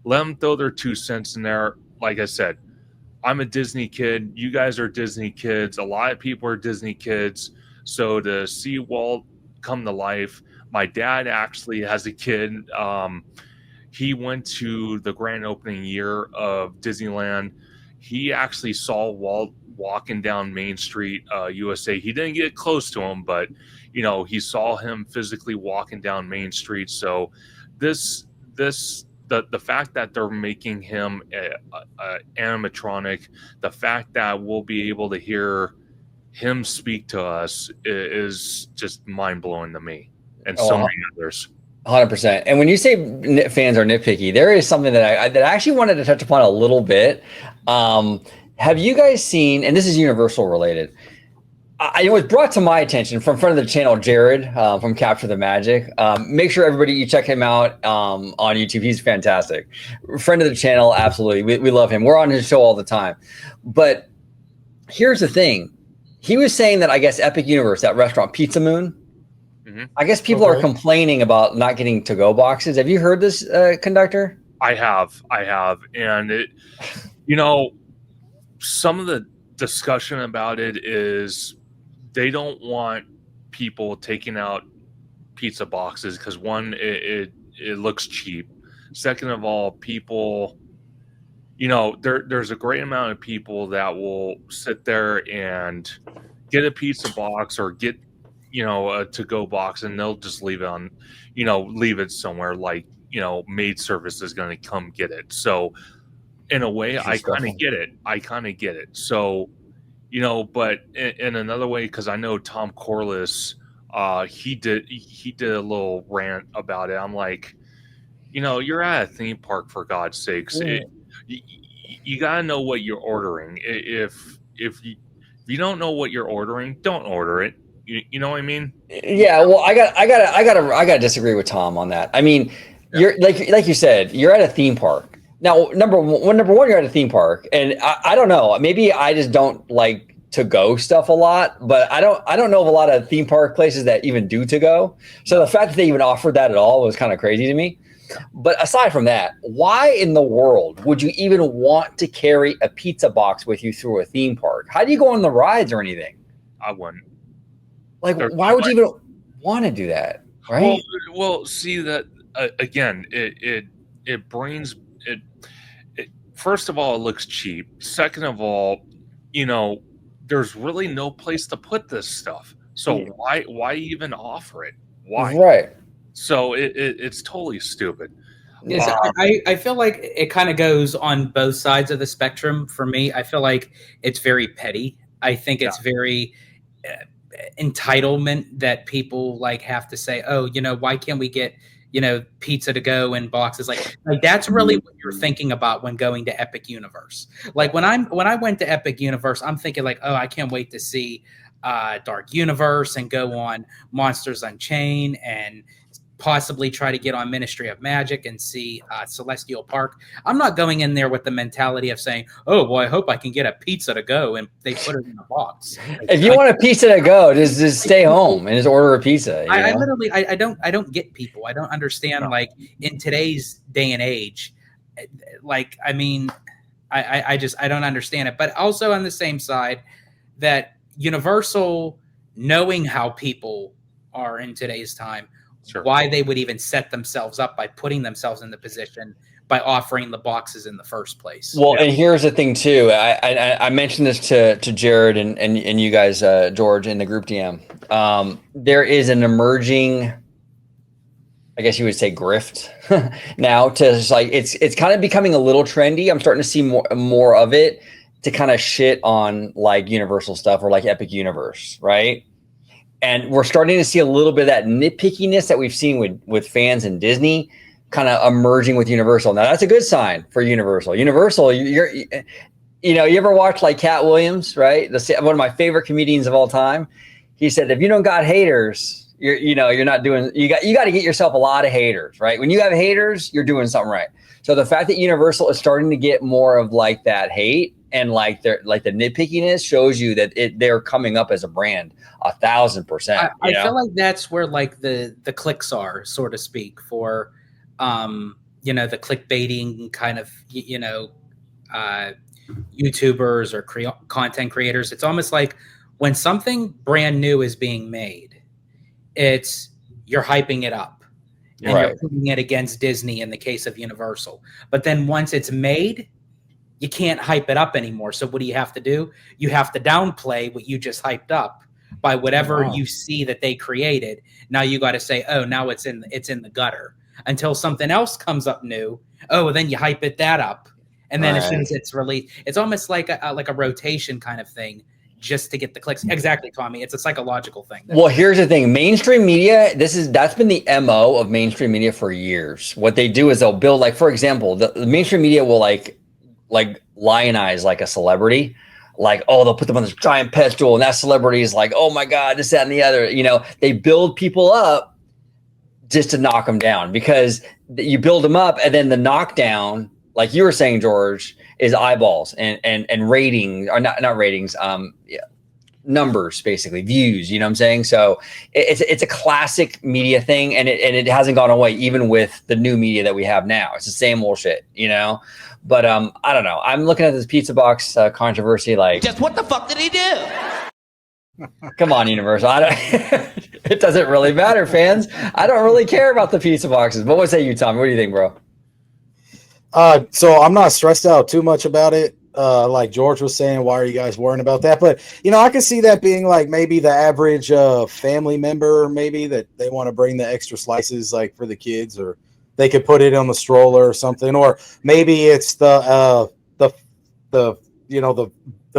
Speaker 4: Let them throw their 2 cents in there. Like I said, I'm a Disney kid. You guys are Disney kids. A lot of people are Disney kids. So to see Walt come to life, my dad actually has a kid. He went to the grand opening year of Disneyland. He actually saw Walt walking down Main Street, USA. He didn't get close to him, but he saw him physically walking down Main Street. So the fact that they're making him a animatronic, the fact that we'll be able to hear him speak to us is just mind blowing to me and so many others.
Speaker 1: 100%. And when you say fans are nitpicky, there is something that I actually wanted to touch upon a little bit. Have you guys seen, and this is Universal related, it was brought to my attention from friend of the channel, Jared, from Capture the Magic. Make sure everybody, you check him out on YouTube. He's fantastic. Friend of the channel, absolutely. We love him. We're on his show all the time. But here's the thing. He was saying that, I guess, Epic Universe, that restaurant, Pizza Moon, I guess people are complaining about not getting to-go boxes. Have you heard this, Conductor?
Speaker 4: I have. And it, some of the discussion about it is they don't want people taking out pizza boxes because one, it looks cheap. Second of all, people, there's a great amount of people that will sit there and get a pizza box or get, a to-go box, and they'll just leave it on, leave it somewhere, like, maid service is going to come get it. So in a way, I kind of get it. So, but in another way, because I know Tom Corliss, he did a little rant about it. I'm like, you're at a theme park, for God's sakes. You got to know what you're ordering. If you don't know what you're ordering, don't order it. You know what I mean?
Speaker 1: Yeah. Well, I gotta disagree with Tom on that. I mean, you're like you said, you're at a theme park. Now, number one, you're at a theme park, and I don't know. Maybe I just don't like to go stuff a lot, but I don't know of a lot of theme park places that even do to go. So the fact that they even offered that at all was kind of crazy to me. But aside from that, why in the world would you even want to carry a pizza box with you through a theme park? How do you go on the rides or anything?
Speaker 4: I wouldn't.
Speaker 1: Like, why would you even want to do that? Right?
Speaker 4: Well, see that again. It brings it. First of all, it looks cheap. Second of all, there's really no place to put this stuff. So why even offer it? Why?
Speaker 1: Right.
Speaker 4: So it's totally stupid.
Speaker 2: Yes, I feel like it kind of goes on both sides of the spectrum for me. I feel like it's very petty. I think it's very entitlement that people like have to say, oh, why can't we get, pizza to go in boxes? Like that's really what you're thinking about when going to Epic Universe. Like when I went to Epic Universe, I'm thinking like, oh, I can't wait to see Dark Universe and go on Monsters Unchained and possibly try to get on Ministry of Magic and see Celestial Park. I'm not going in there with the mentality of saying, oh, well, I hope I can get a pizza to go, and they put it in a box.
Speaker 1: If you want a pizza to go, just stay home and just order a pizza.
Speaker 2: I literally, I don't get people. I don't understand, like, in today's day and age, like, I mean, I don't understand it. But also on the same side, that Universal, knowing how people are in today's time, why they would even set themselves up by putting themselves in the position by offering the boxes in the first place.
Speaker 1: Well, and here's the thing too. I mentioned this to Jared and you guys, George, in the group DM. There is an emerging, I guess you would say, grift now to just like it's kind of becoming a little trendy. I'm starting to see more of it to kind of shit on like Universal stuff or like Epic Universe, right? And we're starting to see a little bit of that nitpickiness that we've seen with fans in Disney kind of emerging with Universal. Now that's a good sign for Universal. Universal, you ever watch like Cat Williams, right? One of my favorite comedians of all time. He said, if you don't got haters, you're not doing, you got to get yourself a lot of haters, right? When you have haters, you're doing something right. So the fact that Universal is starting to get more of like that hate and like the nitpickiness shows you that they're coming up as a brand 1,000%.
Speaker 2: I feel like that's where like the clicks are, so to speak, for the clickbaiting kind of YouTubers or content creators. It's almost like when something brand new is being made, you're hyping it up and you're putting it against Disney in the case of Universal. But then once it's made, you can't hype it up anymore. So what do you have to do? You have to downplay what you just hyped up by whatever you see that they created. Now you got to say, oh, now it's in the gutter until something else comes up new. Oh, then you hype that up. And then as soon as it's released, it's almost like a rotation kind of thing just to get the clicks. Exactly, Tommy. It's a psychological thing.
Speaker 1: Well, here's the thing. Mainstream media, that's been the MO of mainstream media for years. What they do is they'll build, like, for example, the mainstream media will like lionize like a celebrity, like, oh, they'll put them on this giant pedestal and that celebrity is like, oh my God, this, that, and the other. They build people up just to knock them down, because you build them up and then the knockdown, like you were saying, George, is eyeballs and rating, or not ratings, numbers, basically views. You know what I'm saying? So it's a classic media thing, and it hasn't gone away even with the new media that we have now. It's the same old shit, But I don't know. I'm looking at this pizza box controversy like,
Speaker 6: just what the fuck did he do?
Speaker 1: Come on, Universal. It doesn't really matter, fans. I don't really care about the pizza boxes. But what say you, Tommy? What do you think, bro?
Speaker 3: So I'm not stressed out too much about it. Like George was saying, why are you guys worrying about that? But I can see that being like maybe the average family member, maybe that they want to bring the extra slices like for the kids, or they could put it on the stroller or something, or maybe it's the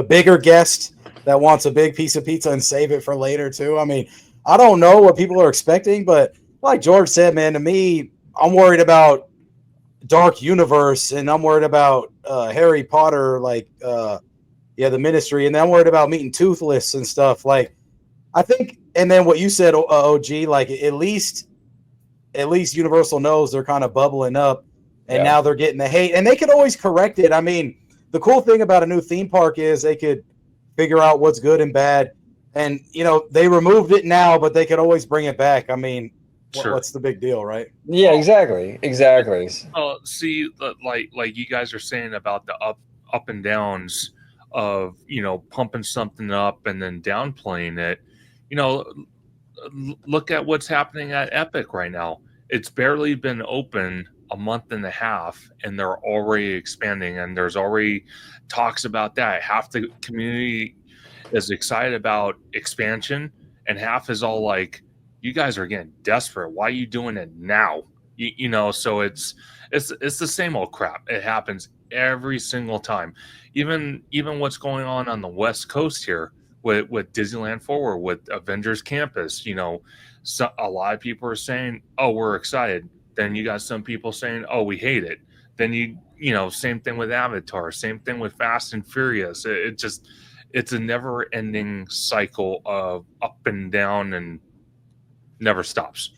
Speaker 3: bigger guest that wants a big piece of pizza and save it for later too. I mean, I don't know what people are expecting, but like George said, man, to me, I'm worried about Dark Universe, and I'm worried about Harry Potter, like the Ministry, and then I'm worried about meeting Toothless and stuff. Like, I think, and then what you said, OG, like at least Universal knows they're kind of bubbling up, and now they're getting the hate, and they could always correct it. I mean, the cool thing about a new theme park is they could figure out what's good and bad, and they removed it now, but they could always bring it back. I mean, what's the big deal, right?
Speaker 1: Yeah, exactly.
Speaker 4: See, like you guys are saying about the up and downs of pumping something up and then downplaying it. Look at what's happening at Epic right now. It's barely been open a month and a half, and they're already expanding, and there's already talks about that. Half the community is excited about expansion, and half is all like, you guys are getting desperate. Why are you doing it now? So it's the same old crap. It happens every single time. Even what's going on the West Coast here with Disneyland Forward, with Avengers Campus. So a lot of people are saying, "Oh, we're excited." Then you got some people saying, "Oh, we hate it." Then same thing with Avatar. Same thing with Fast and Furious. It's a never-ending cycle of up and down and never stops.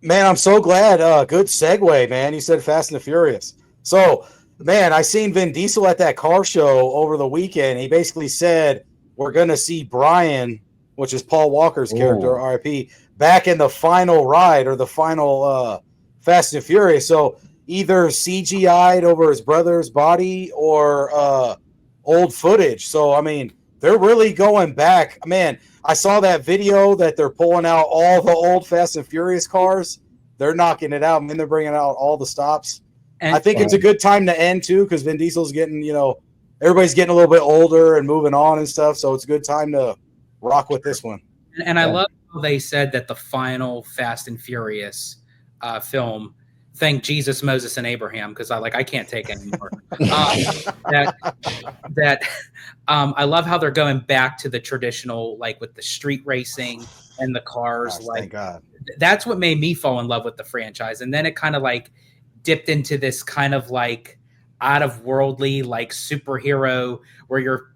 Speaker 3: Man, I'm so glad. Good segue, man. You said Fast and the Furious. So, man, I seen Vin Diesel at that car show over the weekend. He basically said we're going to see Brian, which is Paul Walker's character, RIP, back in the final ride or the final Fast and Furious. So either CGI'd over his brother's body or old footage. So, I mean, they're really going back. Man, I saw that video that they're pulling out all the old Fast and Furious cars. They're knocking it out, and then they're bringing out all the stops. And I think it's a good time to end, too, because Vin Diesel's getting, everybody's getting a little bit older and moving on and stuff, so it's a good time to rock with this one.
Speaker 2: And I love how they said that the final Fast and Furious film, thank Jesus, Moses, and Abraham, because I can't take anymore. I love how they're going back to the traditional, like with the street racing and the cars.
Speaker 3: Gosh, thank God.
Speaker 2: That's what made me fall in love with the franchise. And then it kind of like dipped into this kind of like out of worldly, like superhero where you're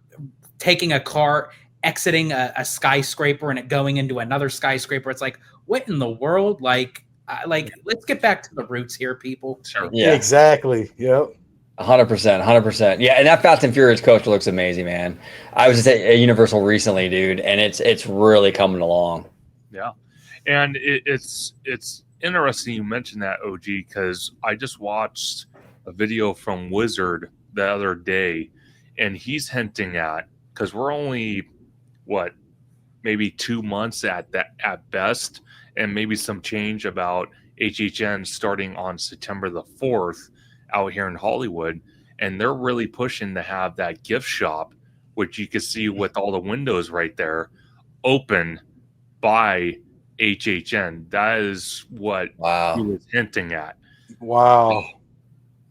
Speaker 2: taking a car, exiting a skyscraper and it going into another skyscraper. It's like, what in the world? Like, let's get back to the roots here, people.
Speaker 4: Sure.
Speaker 3: Yeah, exactly. Yep.
Speaker 1: 100%. Yeah, and that Fast and Furious coaster looks amazing, man. I was just at Universal recently, dude, and it's really coming along.
Speaker 4: Yeah, and it's interesting you mentioned that, OG, because I just watched a video from Wizard the other day, and he's hinting at, because we're only maybe 2 months at best, and maybe some change about HHN starting on September the 4th out here in Hollywood, and they're really pushing to have that gift shop, which you can see with all the windows right there, open by HHN. That is what he was hinting at.
Speaker 3: Wow.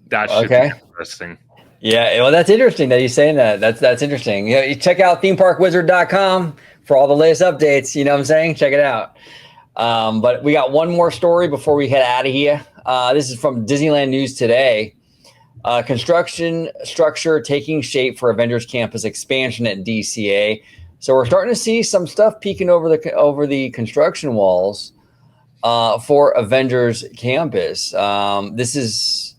Speaker 4: That should be interesting.
Speaker 1: Yeah, well, that's interesting that he's saying that. That's interesting. You check out themeparkwizard.com for all the latest updates. You know what I'm saying? Check it out. But we got one more story before we head out of here. This is from Disneyland News Today. Construction structure taking shape for Avengers Campus expansion at DCA. So we're starting to see some stuff peeking over the construction walls for Avengers Campus. This is,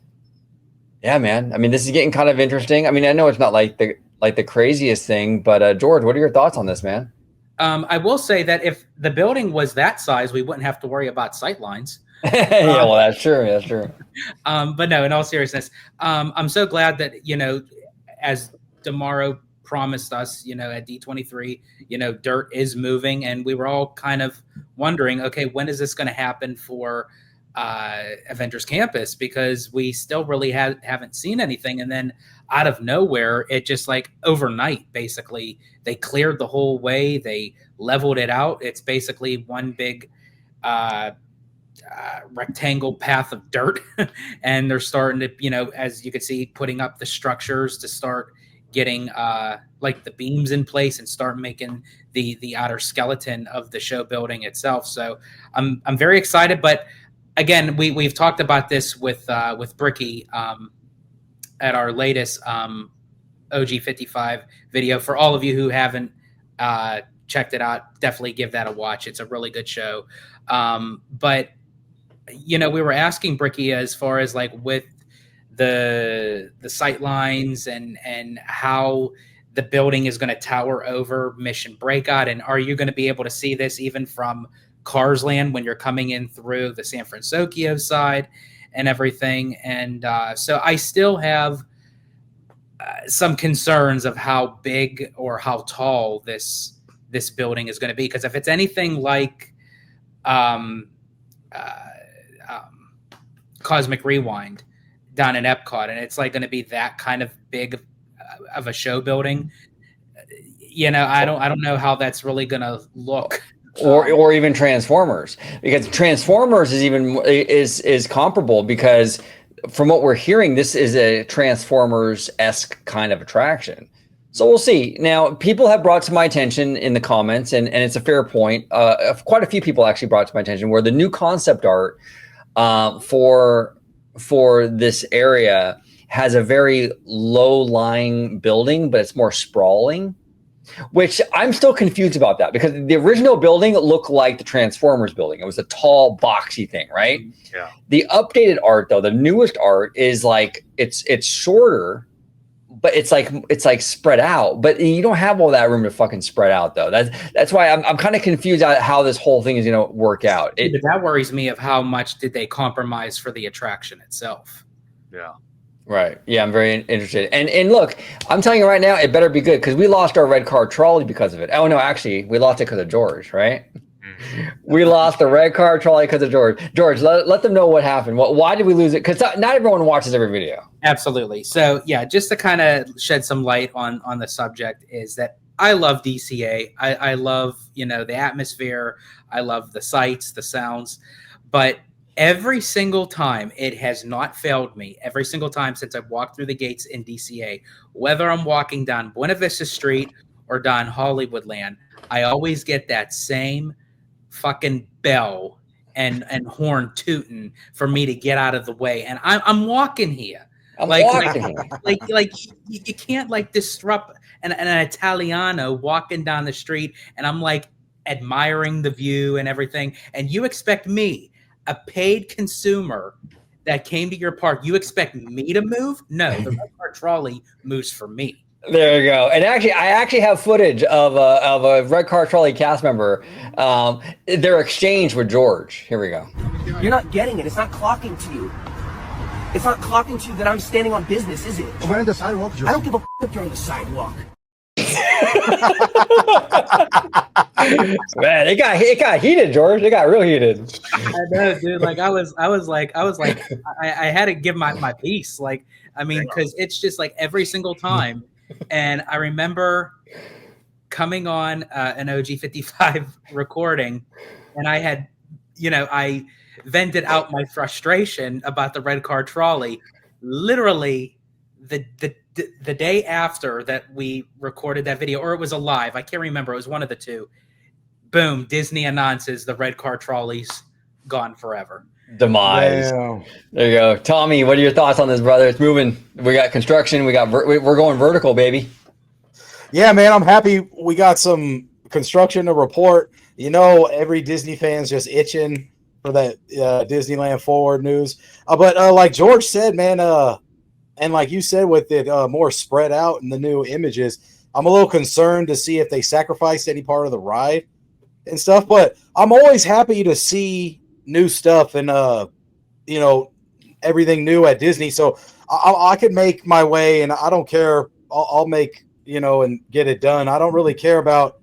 Speaker 1: man. I mean, this is getting kind of interesting. I mean, I know it's not like the craziest thing, but George, what are your thoughts on this, man?
Speaker 2: I will say that if the building was that size, we wouldn't have to worry about sight lines.
Speaker 1: Yeah, well, that's true. That's true.
Speaker 2: But no, in all seriousness, I'm so glad that, as Damaro promised us, at D23, dirt is moving, and we were all kind of wondering, okay, when is this going to happen for Avengers Campus? Because we still really haven't seen anything. And then out of nowhere, it just like overnight, basically, they cleared the whole way. They leveled it out. It's basically one big rectangle path of dirt. And they're starting to, as you can see, putting up the structures to start getting like the beams in place and start making the outer skeleton of the show building itself. So I'm very excited. But again, we've talked about this with Bricky at our latest OG55 video. For all of you who haven't checked it out, definitely give that a watch. It's a really good show. But we were asking Bricky as far as like with the sight lines and how the building is going to tower over Mission Breakout, and are you going to be able to see this even from Cars Land when you're coming in through the San Francisco side and everything? And so I still have some concerns of how big or how tall this building is going to be, because if it's anything like Cosmic Rewind down in Epcot, and it's like going to be that kind of big of a show building, I don't know how that's really going to look.
Speaker 1: Or even Transformers, because Transformers is comparable, because from what we're hearing, this is a Transformers-esque kind of attraction. So we'll see. Now, people have brought to my attention in the comments, and it's a fair point. Quite a few people actually brought to my attention where the new concept art for this area has a very low-lying building, but it's more sprawling, which I'm still confused about that, because the original building looked like the Transformers building. It was a tall, boxy thing, right?
Speaker 4: Yeah.
Speaker 1: The updated art, though, the newest art is like it's shorter, but it's like spread out. But you don't have all that room to fucking spread out, though. That's why I'm kind of confused at how this whole thing is going to work out.
Speaker 2: But that worries me of how much did they compromise for the attraction itself.
Speaker 4: Yeah.
Speaker 1: Right. Yeah, I'm very interested. And look, I'm telling you right now, it better be good, because we lost our red car trolley because of it. Oh, no, actually, we lost it because of George, right? We lost the red car trolley because of George. George, let them know what happened. Why did we lose it? Because not everyone watches every video.
Speaker 2: Absolutely. So, yeah, just to kind of shed some light on the subject is that I love DCA. I love, the atmosphere. I love the sights, the sounds. But every single time, it has not failed me. Every single time since I've walked through the gates in DCA, whether I'm walking down Buena Vista Street or down Hollywoodland, I always get that same fucking bell and horn tooting for me to get out of the way. And I'm walking here. Like you can't like disrupt an Italiano walking down the street, and I'm like admiring the view and everything. And you expect me, a paid consumer that came to your park, you expect me to move? No, the red car trolley moves for me.
Speaker 1: There you go. And I actually have footage of a red car trolley cast member, their exchange with George. Here we go.
Speaker 6: You're not getting it. It's not clocking to you. It's not clocking to you that I'm standing on business, is it?
Speaker 7: We're on the sidewalk, George.
Speaker 6: I don't give a f if you're on the sidewalk.
Speaker 1: Man, it got heated, George. It got real heated.
Speaker 2: I know, dude. Like I was like, I had to give my piece. Like, I mean, because it's just like every single time. And I remember coming on an OG55 recording, and I had, I vented out my frustration about the red car trolley. Literally, the day after that we recorded that video, or it was a live, I can't remember. It was one of the two. Boom! Disney announces the red car trolley's gone forever.
Speaker 1: Demise.
Speaker 3: Damn.
Speaker 1: There you go. Tommy, what are your thoughts on this, brother? It's moving. We got construction. We're going vertical, baby.
Speaker 3: Yeah, man, I'm happy we got some construction to report. Every Disney fan's just itching for that Disneyland Forward news. But like George said, man, and like you said, with it more spread out in the new images, I'm a little concerned to see if they sacrificed any part of the ride and stuff. But I'm always happy to see new stuff and everything new at Disney. So I could make my way, and I don't care. I'll make and get it done. I don't really care about.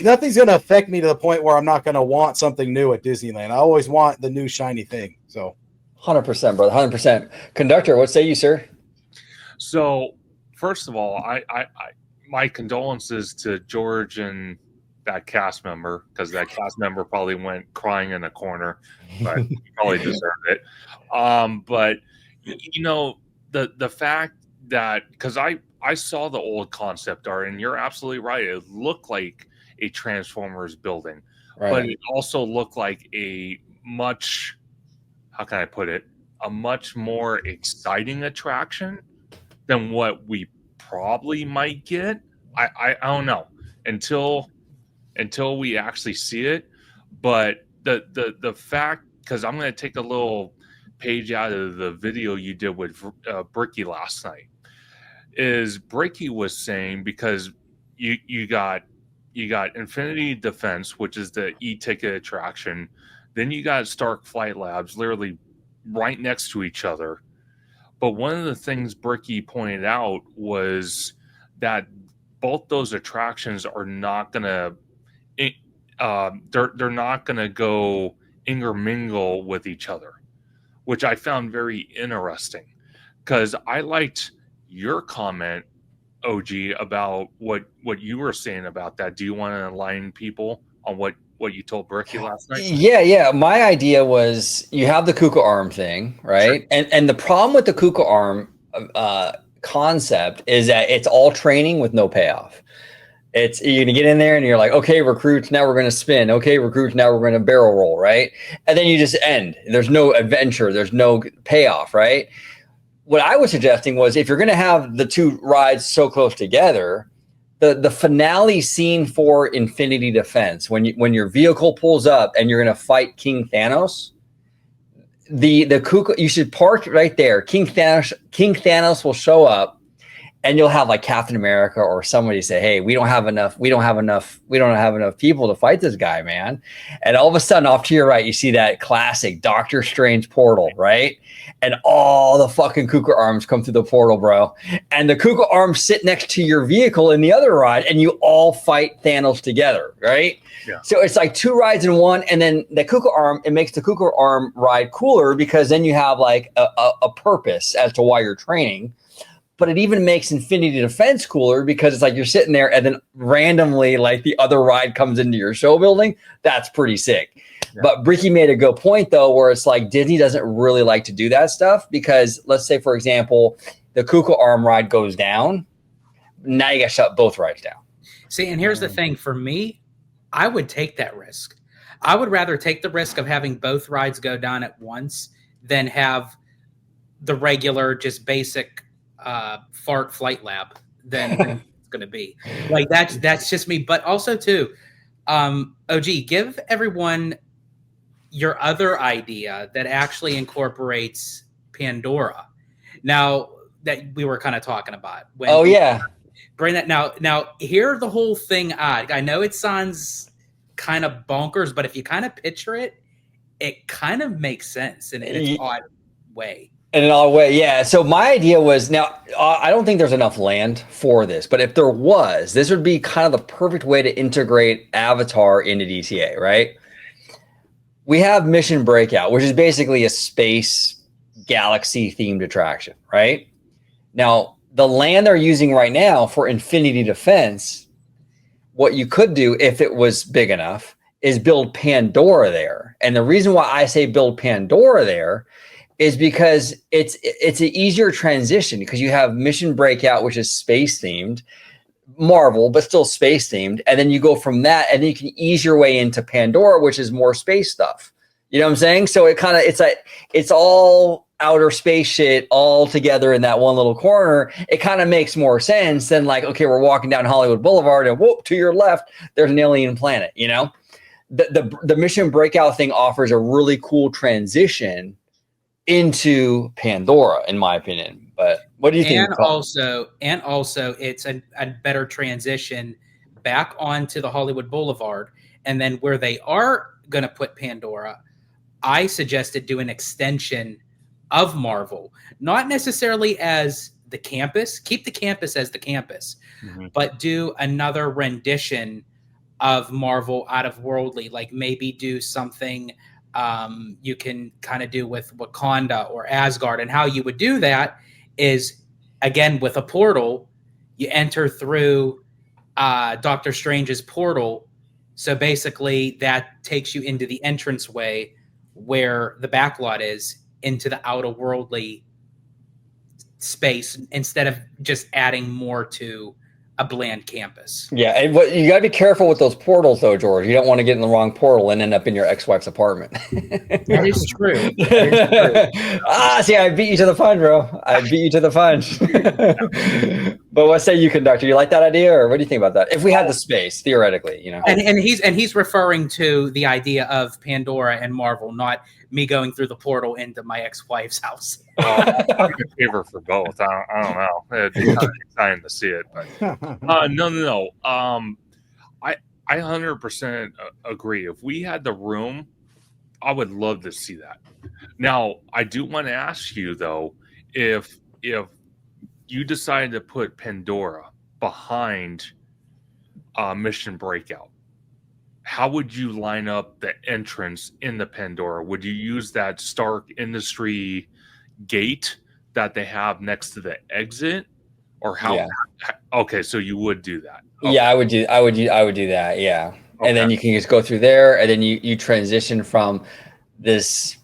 Speaker 3: Nothing's going to affect me to the point where I'm not going to want something new at Disneyland. I always want the new shiny thing. So
Speaker 1: 100%, brother. 100%. Conductor, what say you, sir?
Speaker 4: So, first of all, I my condolences to George and that cast member, because that cast member probably went crying in a corner, but he probably deserved it. But the fact that, because I saw the old concept art, and you're absolutely right, it looked like a Transformers building,
Speaker 1: Right.
Speaker 4: but it also looked like a much, how can I put it, a much more exciting attraction than what we probably might get. I don't know until we actually see it. But the fact, because I'm going to take a little page out of the video you did with Bricky last night, is Bricky was saying, because you got Infinity Defense, which is the e-ticket attraction, then you got Stark Flight Labs literally right next to each other. But one of the things Bricky pointed out was that both those attractions are not gonna they're not gonna go intermingle with each other, which I found very interesting, because I liked your comment, OG, about what you were saying about that. Do you want to enlighten people on what you told Bricky last night?
Speaker 1: Yeah. My idea was, you have the Kuka arm thing, right? Sure. And the problem with the Kuka arm concept is that it's all training with no payoff. You're gonna get in there and you're like, okay, recruits, now we're gonna spin. Okay, recruits, now we're gonna barrel roll, right? And then you just end. There's no adventure. There's no payoff, right? What I was suggesting was, if you're gonna have the two rides so close together, the finale scene for Infinity Defense, when your vehicle pulls up and you're gonna fight King Thanos, the Kuka, you should park right there. King Thanos will show up, and you'll have like Captain America or somebody say, hey, we don't have enough people to fight this guy, man. And all of a sudden, off to your right, you see that classic Doctor Strange portal, right? And all the fucking Kuka arms come through the portal, bro. And the Kuka arms sit next to your vehicle in the other ride, and you all fight Thanos together, right? Yeah. So it's like two rides in one. And then the Kuka arm, it makes the Kuka arm ride cooler, because then you have like a purpose as to why you're training. But it even makes Infinity Defense cooler, because it's like you're sitting there and then randomly like the other ride comes into your show building. That's pretty sick. Yeah. But Bricky made a good point though, where it's like Disney doesn't really like to do that stuff, because let's say, for example, the Kuka arm ride goes down. Now you got to shut both rides down.
Speaker 2: See, and here's the thing for me, I would take that risk. I would rather take the risk of having both rides go down at once than have the regular, just basic fart flight lab than it's going to be. Like that's just me. But also too, OG, give everyone your other idea that actually incorporates Pandora. Now that we were kind of talking about. Bring that now. Hear the whole thing odd. I know it sounds kind of bonkers, but if you kind of picture it, it kind of makes sense in its odd way.
Speaker 1: In an odd way, yeah. So my idea was, now I don't think there's enough land for this, but if there was, this would be kind of the perfect way to integrate Avatar into DTA, right? We have Mission Breakout, which is basically a space galaxy themed attraction, right? Now, the land they're using right now for Infinity Defense, what you could do if it was big enough is build Pandora there. And the reason why I say build Pandora there is because it's an easier transition, because you have Mission Breakout, which is space themed, Marvel, but still space themed. And then you go from that, and then you can ease your way into Pandora, which is more space stuff. You know what I'm saying? So it's all outer space shit all together in that one little corner. It kind of makes more sense than like, okay, we're walking down Hollywood Boulevard and whoop, to your left, there's an alien planet, you know? The Mission Breakout thing offers a really cool transition into Pandora, in my opinion. But what do you think?
Speaker 2: And also, it's a better transition back onto the Hollywood Boulevard, and then where they are going to put Pandora, I suggested do an extension of Marvel, not necessarily as the campus, keep the campus as the campus,
Speaker 4: Mm-hmm.
Speaker 2: but do another rendition of Marvel out of worldly, like maybe do something you can kind of do with Wakanda or Asgard. And how you would do that is, again, with a portal, you enter through Doctor Strange's portal. So basically that takes you into the entranceway where the backlot is, into the outer worldly space, instead of just adding more to a bland campus.
Speaker 1: Yeah, and what you got to be careful with those portals, though, George. You don't want to get in the wrong portal and end up in your ex-wife's apartment.
Speaker 2: That is true. That is true.
Speaker 1: See, I beat you to the punch, bro. I beat you to the punch. But what say you, Conductor? You like that idea, or what do you think about that? If we had the space, theoretically, you know.
Speaker 2: And he's referring to the idea of Pandora and Marvel, not me going through the portal into my ex-wife's house.
Speaker 4: I'm in favor for both. I don't know. It'd be kind of exciting to see it, but no. I 100% agree. If we had the room, I would love to see that. Now, I do want to ask you though, if you decided to put Pandora behind Mission Breakout, how would you line up the entrance in the Pandora? Would you use that Stark Industry gate that they have next to the exit, or how?
Speaker 1: Yeah.
Speaker 4: Okay, so you would do that. Okay.
Speaker 1: Yeah, I would do that. Yeah,
Speaker 4: Okay.
Speaker 1: and then you can just go through there, and then you transition from this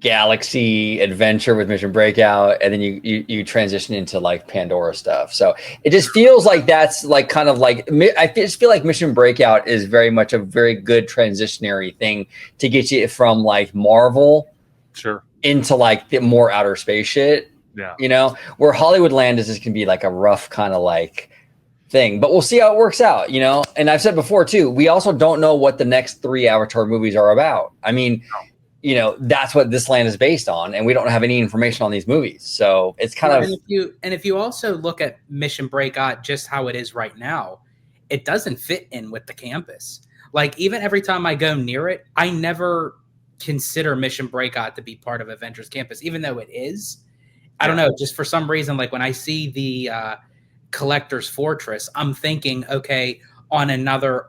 Speaker 1: galaxy adventure with Mission Breakout, and then you transition into like Pandora stuff. So it just feels like that's like kind of like, I just feel like Mission Breakout is very much a very good transitionary thing to get you from like Marvel
Speaker 4: Sure.
Speaker 1: into like the more outer space shit.
Speaker 4: Yeah.
Speaker 1: You know, where Hollywood Land is just gonna be like a rough kind of like thing, but we'll see how it works out, you know. And I've said before too, we also don't know what the next 3 Avatar movies are about. I mean, you know, that's what this land is based on, and we don't have any information on these movies, so it's kind of.
Speaker 2: And if you also look at Mission Breakout, just how it is right now, it doesn't fit in with the campus. Like, even every time I go near it, I never consider Mission Breakout to be part of Avengers Campus, even though it is. I don't know, just for some reason, like when I see the Collector's Fortress, I'm thinking, okay, on another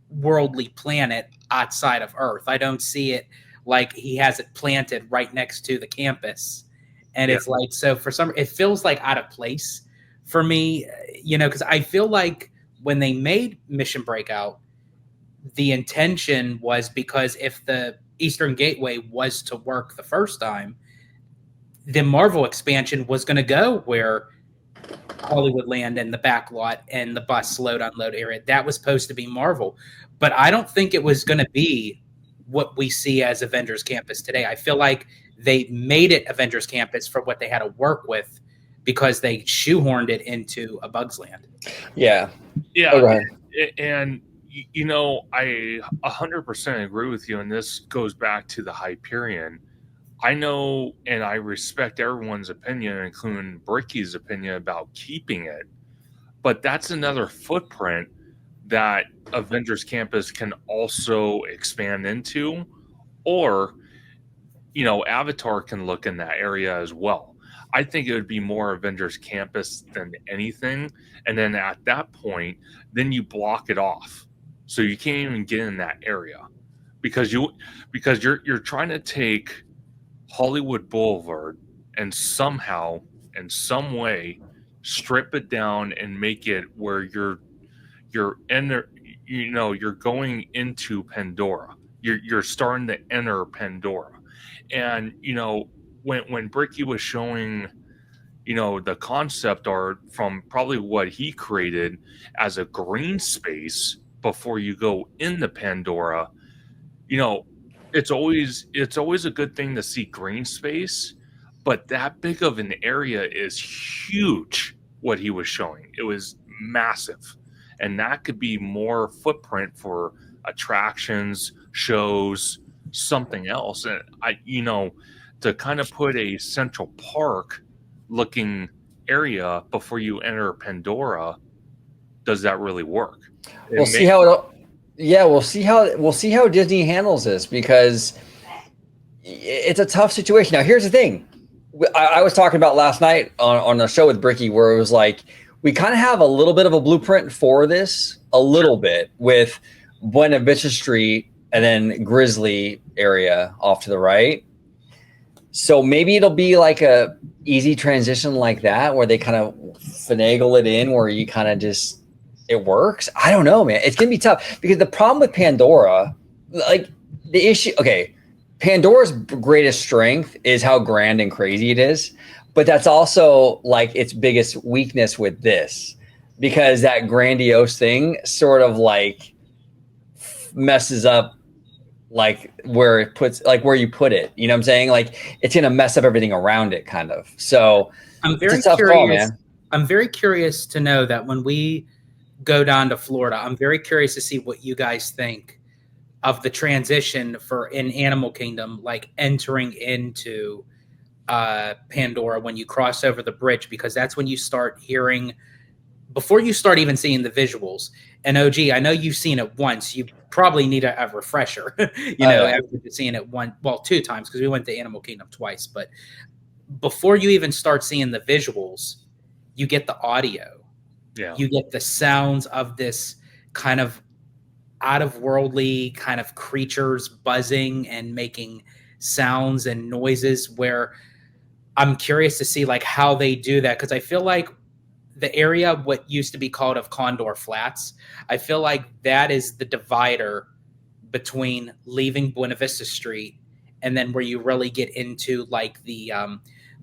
Speaker 2: worldly planet outside of Earth. I don't see it like he has it planted right next to the campus. And it's like, so for some, it feels like out of place for me, you know, because I feel like when they made Mission Breakout, the intention was, because if the Eastern Gateway was to work the first time, the Marvel expansion was going to go where Hollywood Land and the backlot and the bus load unload area, that was supposed to be Marvel. But I don't think it was going to be what we see as Avengers Campus today. I feel like they made it Avengers Campus for what they had to work with, because they shoehorned it into A Bug's Land.
Speaker 1: Yeah.
Speaker 4: And you know, I 100% agree with you, and this goes back to the Hyperion. I know, and I respect everyone's opinion, including Bricky's opinion about keeping it, but that's another footprint that Avengers Campus can also expand into, or, you know, Avatar can look in that area as well. I think it would be more Avengers Campus than anything, and then at that point, then you block it off, so you can't even get in that area, because you're trying to take Hollywood Boulevard and somehow, in some way, strip it down and make it where you're going into Pandora. You're starting to enter Pandora. And, you know, when Bricky was showing, you know, the concept art from probably what he created as a green space before you go into Pandora, you know, it's always a good thing to see green space, but that big of an area is huge. What he was showing, it was massive, and that could be more footprint for attractions, shows, something else. And you know, to kind of put a Central Park looking area before you enter Pandora, does that really work?
Speaker 1: We'll see how we'll see how Disney handles this, because it's a tough situation. Now, here's the thing. I was talking about last night on a show with Bricky where it was like, we kind of have a little bit of a blueprint for this, a little bit with Buena Vista Street and then Grizzly area off to the right. So maybe it'll be like a easy transition like that where they kind of finagle it in where you kind of just, it works. I don't know, man. It's going to be tough because the problem with Pandora, like the issue, okay, Pandora's greatest strength is how grand and crazy it is. But that's also like its biggest weakness with this, because that grandiose thing sort of like messes up like where it puts, like where you put it. You know what I'm saying? Like it's gonna mess up everything around it, kind of. So
Speaker 2: I'm very curious. I'm very curious to know that when we go down to Florida, I'm very curious to see what you guys think of the transition for in Animal Kingdom, like entering into Pandora when you cross over the bridge, because that's when you start hearing, before you start even seeing the visuals. And OG, I know you've seen it once. You probably need a refresher, after seeing it two times, because we went to Animal Kingdom twice. But before you even start seeing the visuals, you get the audio. Yeah. You get the sounds of this kind of out-of-worldly kind of creatures buzzing and making sounds and noises, where I'm curious to see like how they do that, because I feel like the area what used to be called of Condor Flats, I feel like that is the divider between leaving Buena Vista Street and then where you really get into like the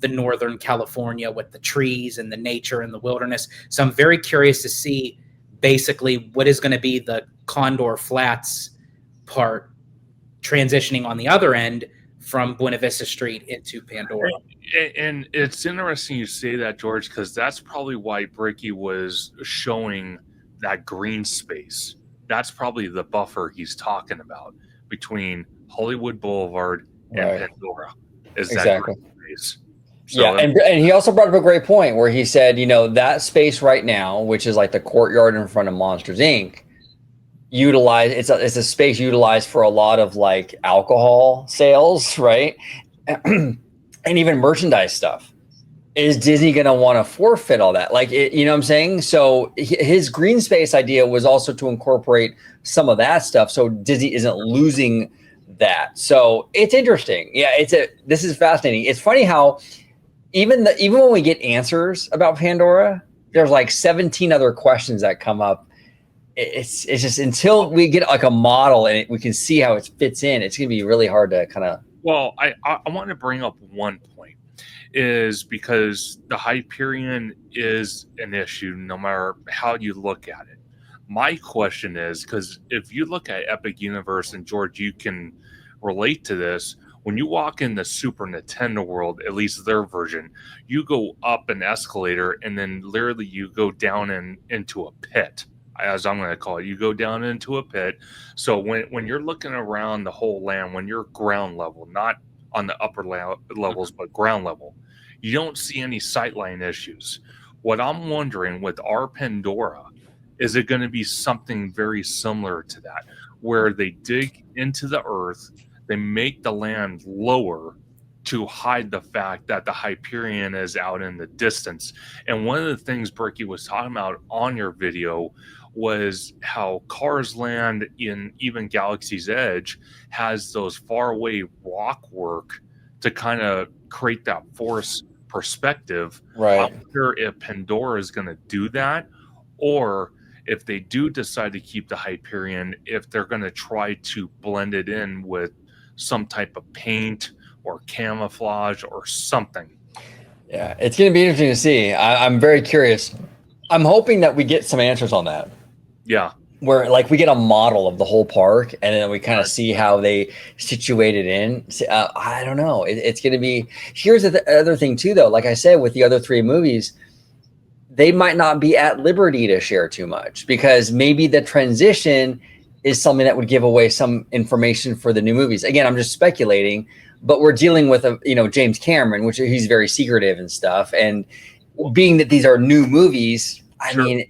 Speaker 2: Northern California with the trees and the nature and the wilderness. So I'm very curious to see basically what is going to be the Condor Flats part transitioning on the other end from Buena Vista Street into Pandora.
Speaker 4: And it's interesting you say that, George, because that's probably why Bricky was showing that green space. That's probably the buffer he's talking about between Hollywood Boulevard and Pandora. Is exactly. That green space. So,
Speaker 1: yeah, and he also brought up a great point where he said, that space right now, which is like the courtyard in front of Monsters, Inc., it's a space utilized for a lot of like alcohol sales, right? And even merchandise stuff. Is Disney going to want to forfeit all that? Like, you know what I'm saying? So his green space idea was also to incorporate some of that stuff, so Disney isn't losing that. So it's interesting. Yeah, this is fascinating. It's funny how even when we get answers about Pandora, there's like 17 other questions that come up. It's just until we get like a model and we can see how it fits in, it's going to be really hard to kind of.
Speaker 4: Well, I want to bring up one point, is because the Hyperion is an issue no matter how you look at it. My question is, because if you look at Epic Universe, and George, you can relate to this, when you walk in the Super Nintendo world, at least their version, you go up an escalator and then literally you go down into a pit, as I'm going to call it. You go down into a pit. So when you're looking around the whole land, when you're ground level, not on the upper levels, but ground level, you don't see any sightline issues. What I'm wondering with our Pandora, is it going to be something very similar to that, where they dig into the earth, they make the land lower to hide the fact that the Hyperion is out in the distance. And one of the things Berkey was talking about on your video was how Cars Land in even Galaxy's Edge has those faraway rock work to kind of create that forest perspective.
Speaker 1: Right.
Speaker 4: I wonder if Pandora is going to do that, or if they do decide to keep the Hyperion, if they're going to try to blend it in with some type of paint or camouflage or something.
Speaker 1: Yeah, it's going to be interesting to see. I'm very curious. I'm hoping that we get some answers on that.
Speaker 4: Yeah.
Speaker 1: Where like we get a model of the whole park and then we kind of see how they situate it in. I don't know. It's going to be, here's the other thing too, though. Like I said, with the other three movies, they might not be at liberty to share too much because maybe the transition is something that would give away some information for the new movies. Again, I'm just speculating, but we're dealing with James Cameron, which he's very secretive and stuff. And being that these are new movies, I mean,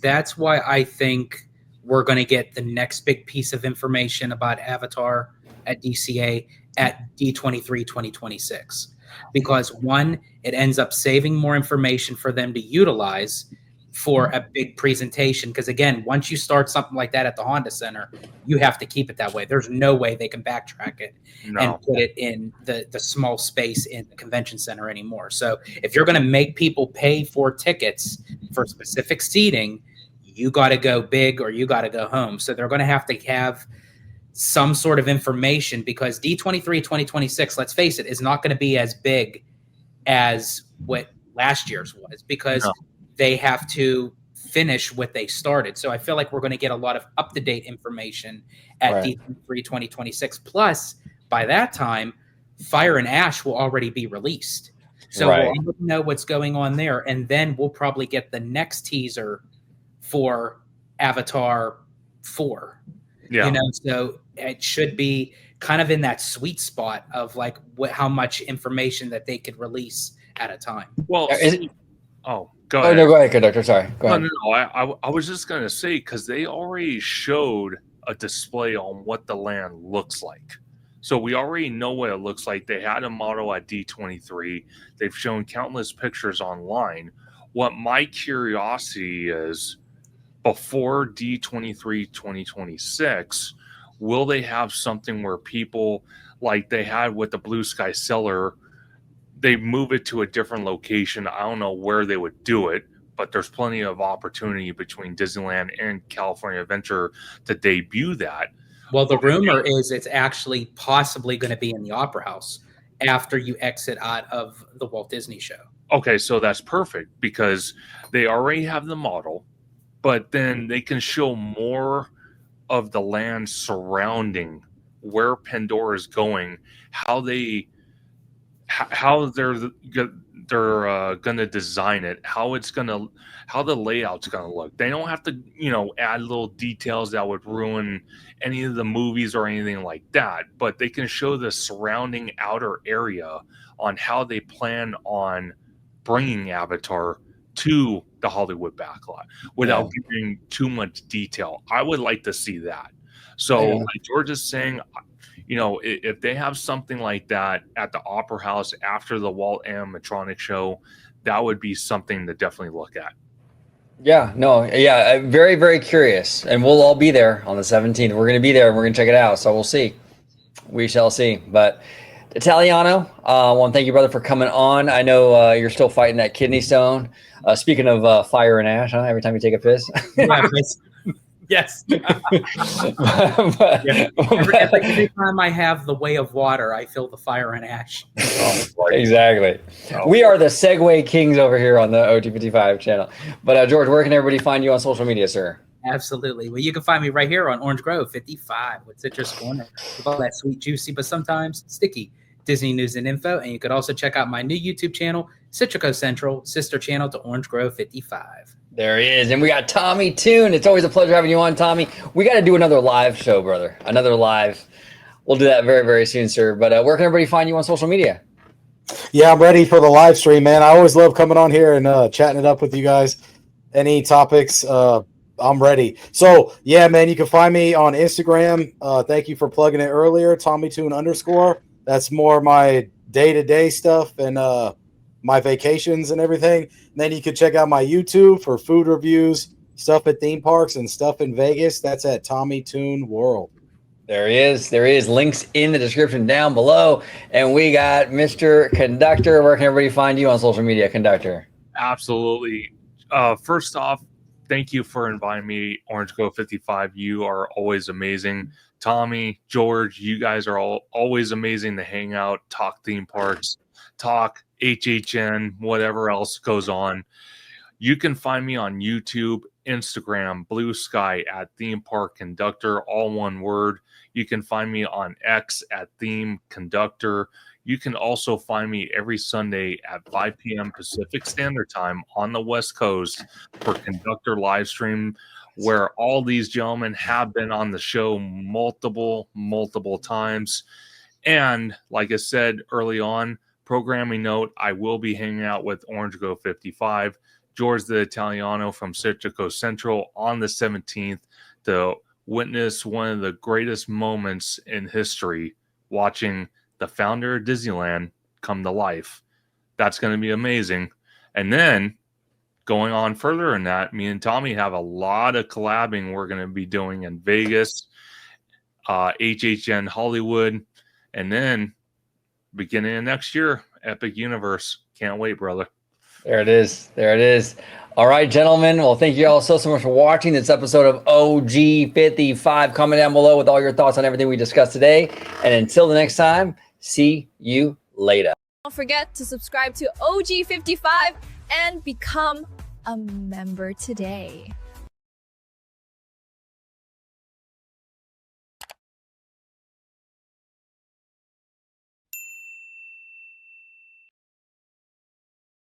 Speaker 2: that's why I think we're going to get the next big piece of information about Avatar at DCA at D23 2026. because one, it ends up saving more information for them to utilize for a big presentation. Because again, once you start something like that at the Honda Center, you have to keep it that way. There's no way they can backtrack it and put it in the small space in the convention center anymore. So if you're going to make people pay for tickets for specific seating, you got to go big or you got to go home. So they're going to have some sort of information, because D23 2026, let's face it, is not going to be as big as what last year's was, because they have to finish what they started. So I feel like we're going to get a lot of up-to-date information at D23 2026. Plus, by that time, Fire and Ash will already be released. So we'll know what's going on there. And then we'll probably get the next teaser for Avatar 4.
Speaker 4: Yeah.
Speaker 2: So it should be kind of in that sweet spot of like how much information that they could release at a time.
Speaker 4: Well, go ahead.
Speaker 1: Oh, no, go ahead, Conductor. Sorry. Go ahead.
Speaker 4: No. I was just going to say, because they already showed a display on what the land looks like. So we already know what it looks like. They had a model at D23. They've shown countless pictures online. What my curiosity is, before D23 2026, will they have something where people, like they had with the Blue Sky Cellar, they move it to a different location? I don't know where they would do it, but there's plenty of opportunity between Disneyland and California Adventure to debut that.
Speaker 2: Well, the rumor is it's actually possibly going to be in the Opera House after you exit out of the Walt Disney show.
Speaker 4: Okay, so that's perfect, because they already have the model, but then they can show more of the land surrounding where Pandora is going, how they're going to design it, how the layout's going to look. They don't have to, add little details that would ruin any of the movies or anything like that, but they can show the surrounding outer area on how they plan on bringing Avatar to the Hollywood backlot without giving too much detail. I would like to see that. So like George is saying, if they have something like that at the Opera House after the Walt animatronic show, that would be something to definitely look at. Very, very curious. And we'll all be there on the 17th. We're going to be there and we're going to check it out. So we'll see. We shall see. But Italiano, I want to thank you, brother, for coming on. I know you're still fighting that kidney stone. Speaking of fire and ash, every time you take a piss.
Speaker 2: Yes. Every time I have the way of water, I feel the fire and ash.
Speaker 1: Exactly. We are the Segway Kings over here on the OT55 channel. But George, where can everybody find you on social media, sir?
Speaker 2: Absolutely. Well, you can find me right here on Orange Grove 55 with Citrus Corner, with all that sweet, juicy, but sometimes sticky Disney news and info. And you could also check out my new YouTube channel, Citrico Central, sister channel to Orange Grove 55.
Speaker 1: There he is. And we got TommyToon. It's always a pleasure having you on, Tommy. We got to do another live show, brother. Another live. We'll do that very, very soon, sir. But where can everybody find you on social media?
Speaker 3: Yeah, I'm ready for the live stream, man. I always love coming on here and chatting it up with you guys. Any topics, I'm ready. So, yeah, man, you can find me on Instagram. Thank you for plugging it earlier, TommyToon_. That's more my day-to-day stuff and my vacations and everything. And then you can check out my YouTube for food reviews, stuff at theme parks, and stuff in Vegas. That's at TommyToon World.
Speaker 1: There he is. There he is. Links in the description down below. And we got Mr. Conductor. Where can everybody find you on social media, Conductor?
Speaker 4: Absolutely. First off, thank you for inviting me, Orange Grove 55. You are always amazing. Tommy, George, you guys are always amazing to hang out, talk theme parks, talk HHN, whatever else goes on. You can find me on YouTube, Instagram, Blue Sky at Theme Park Conductor, all one word. You can find me on X at Theme Conductor. You can also find me every Sunday at 5 p.m. Pacific Standard Time on the West Coast for Conductor live stream, where all these gentlemen have been on the show multiple times. And like I said early on, programming note, I will be hanging out with Orange Grove 55, George the Italiano from Citrico Central on the 17th to witness one of the greatest moments in history, watching the founder of Disneyland come to life. That's going to be amazing. And then going on further in that, me and Tommy have a lot of collabing we're going to be doing in Vegas, HHN Hollywood, and then beginning of next year, Epic Universe. Can't wait, brother.
Speaker 1: There it is. There it is. All right, gentlemen. Well, thank you all so much for watching this episode of OG 55. Comment down below with all your thoughts on everything we discussed today. And until the next time, see you later.
Speaker 7: Don't forget to subscribe to OG 55 and become a member today.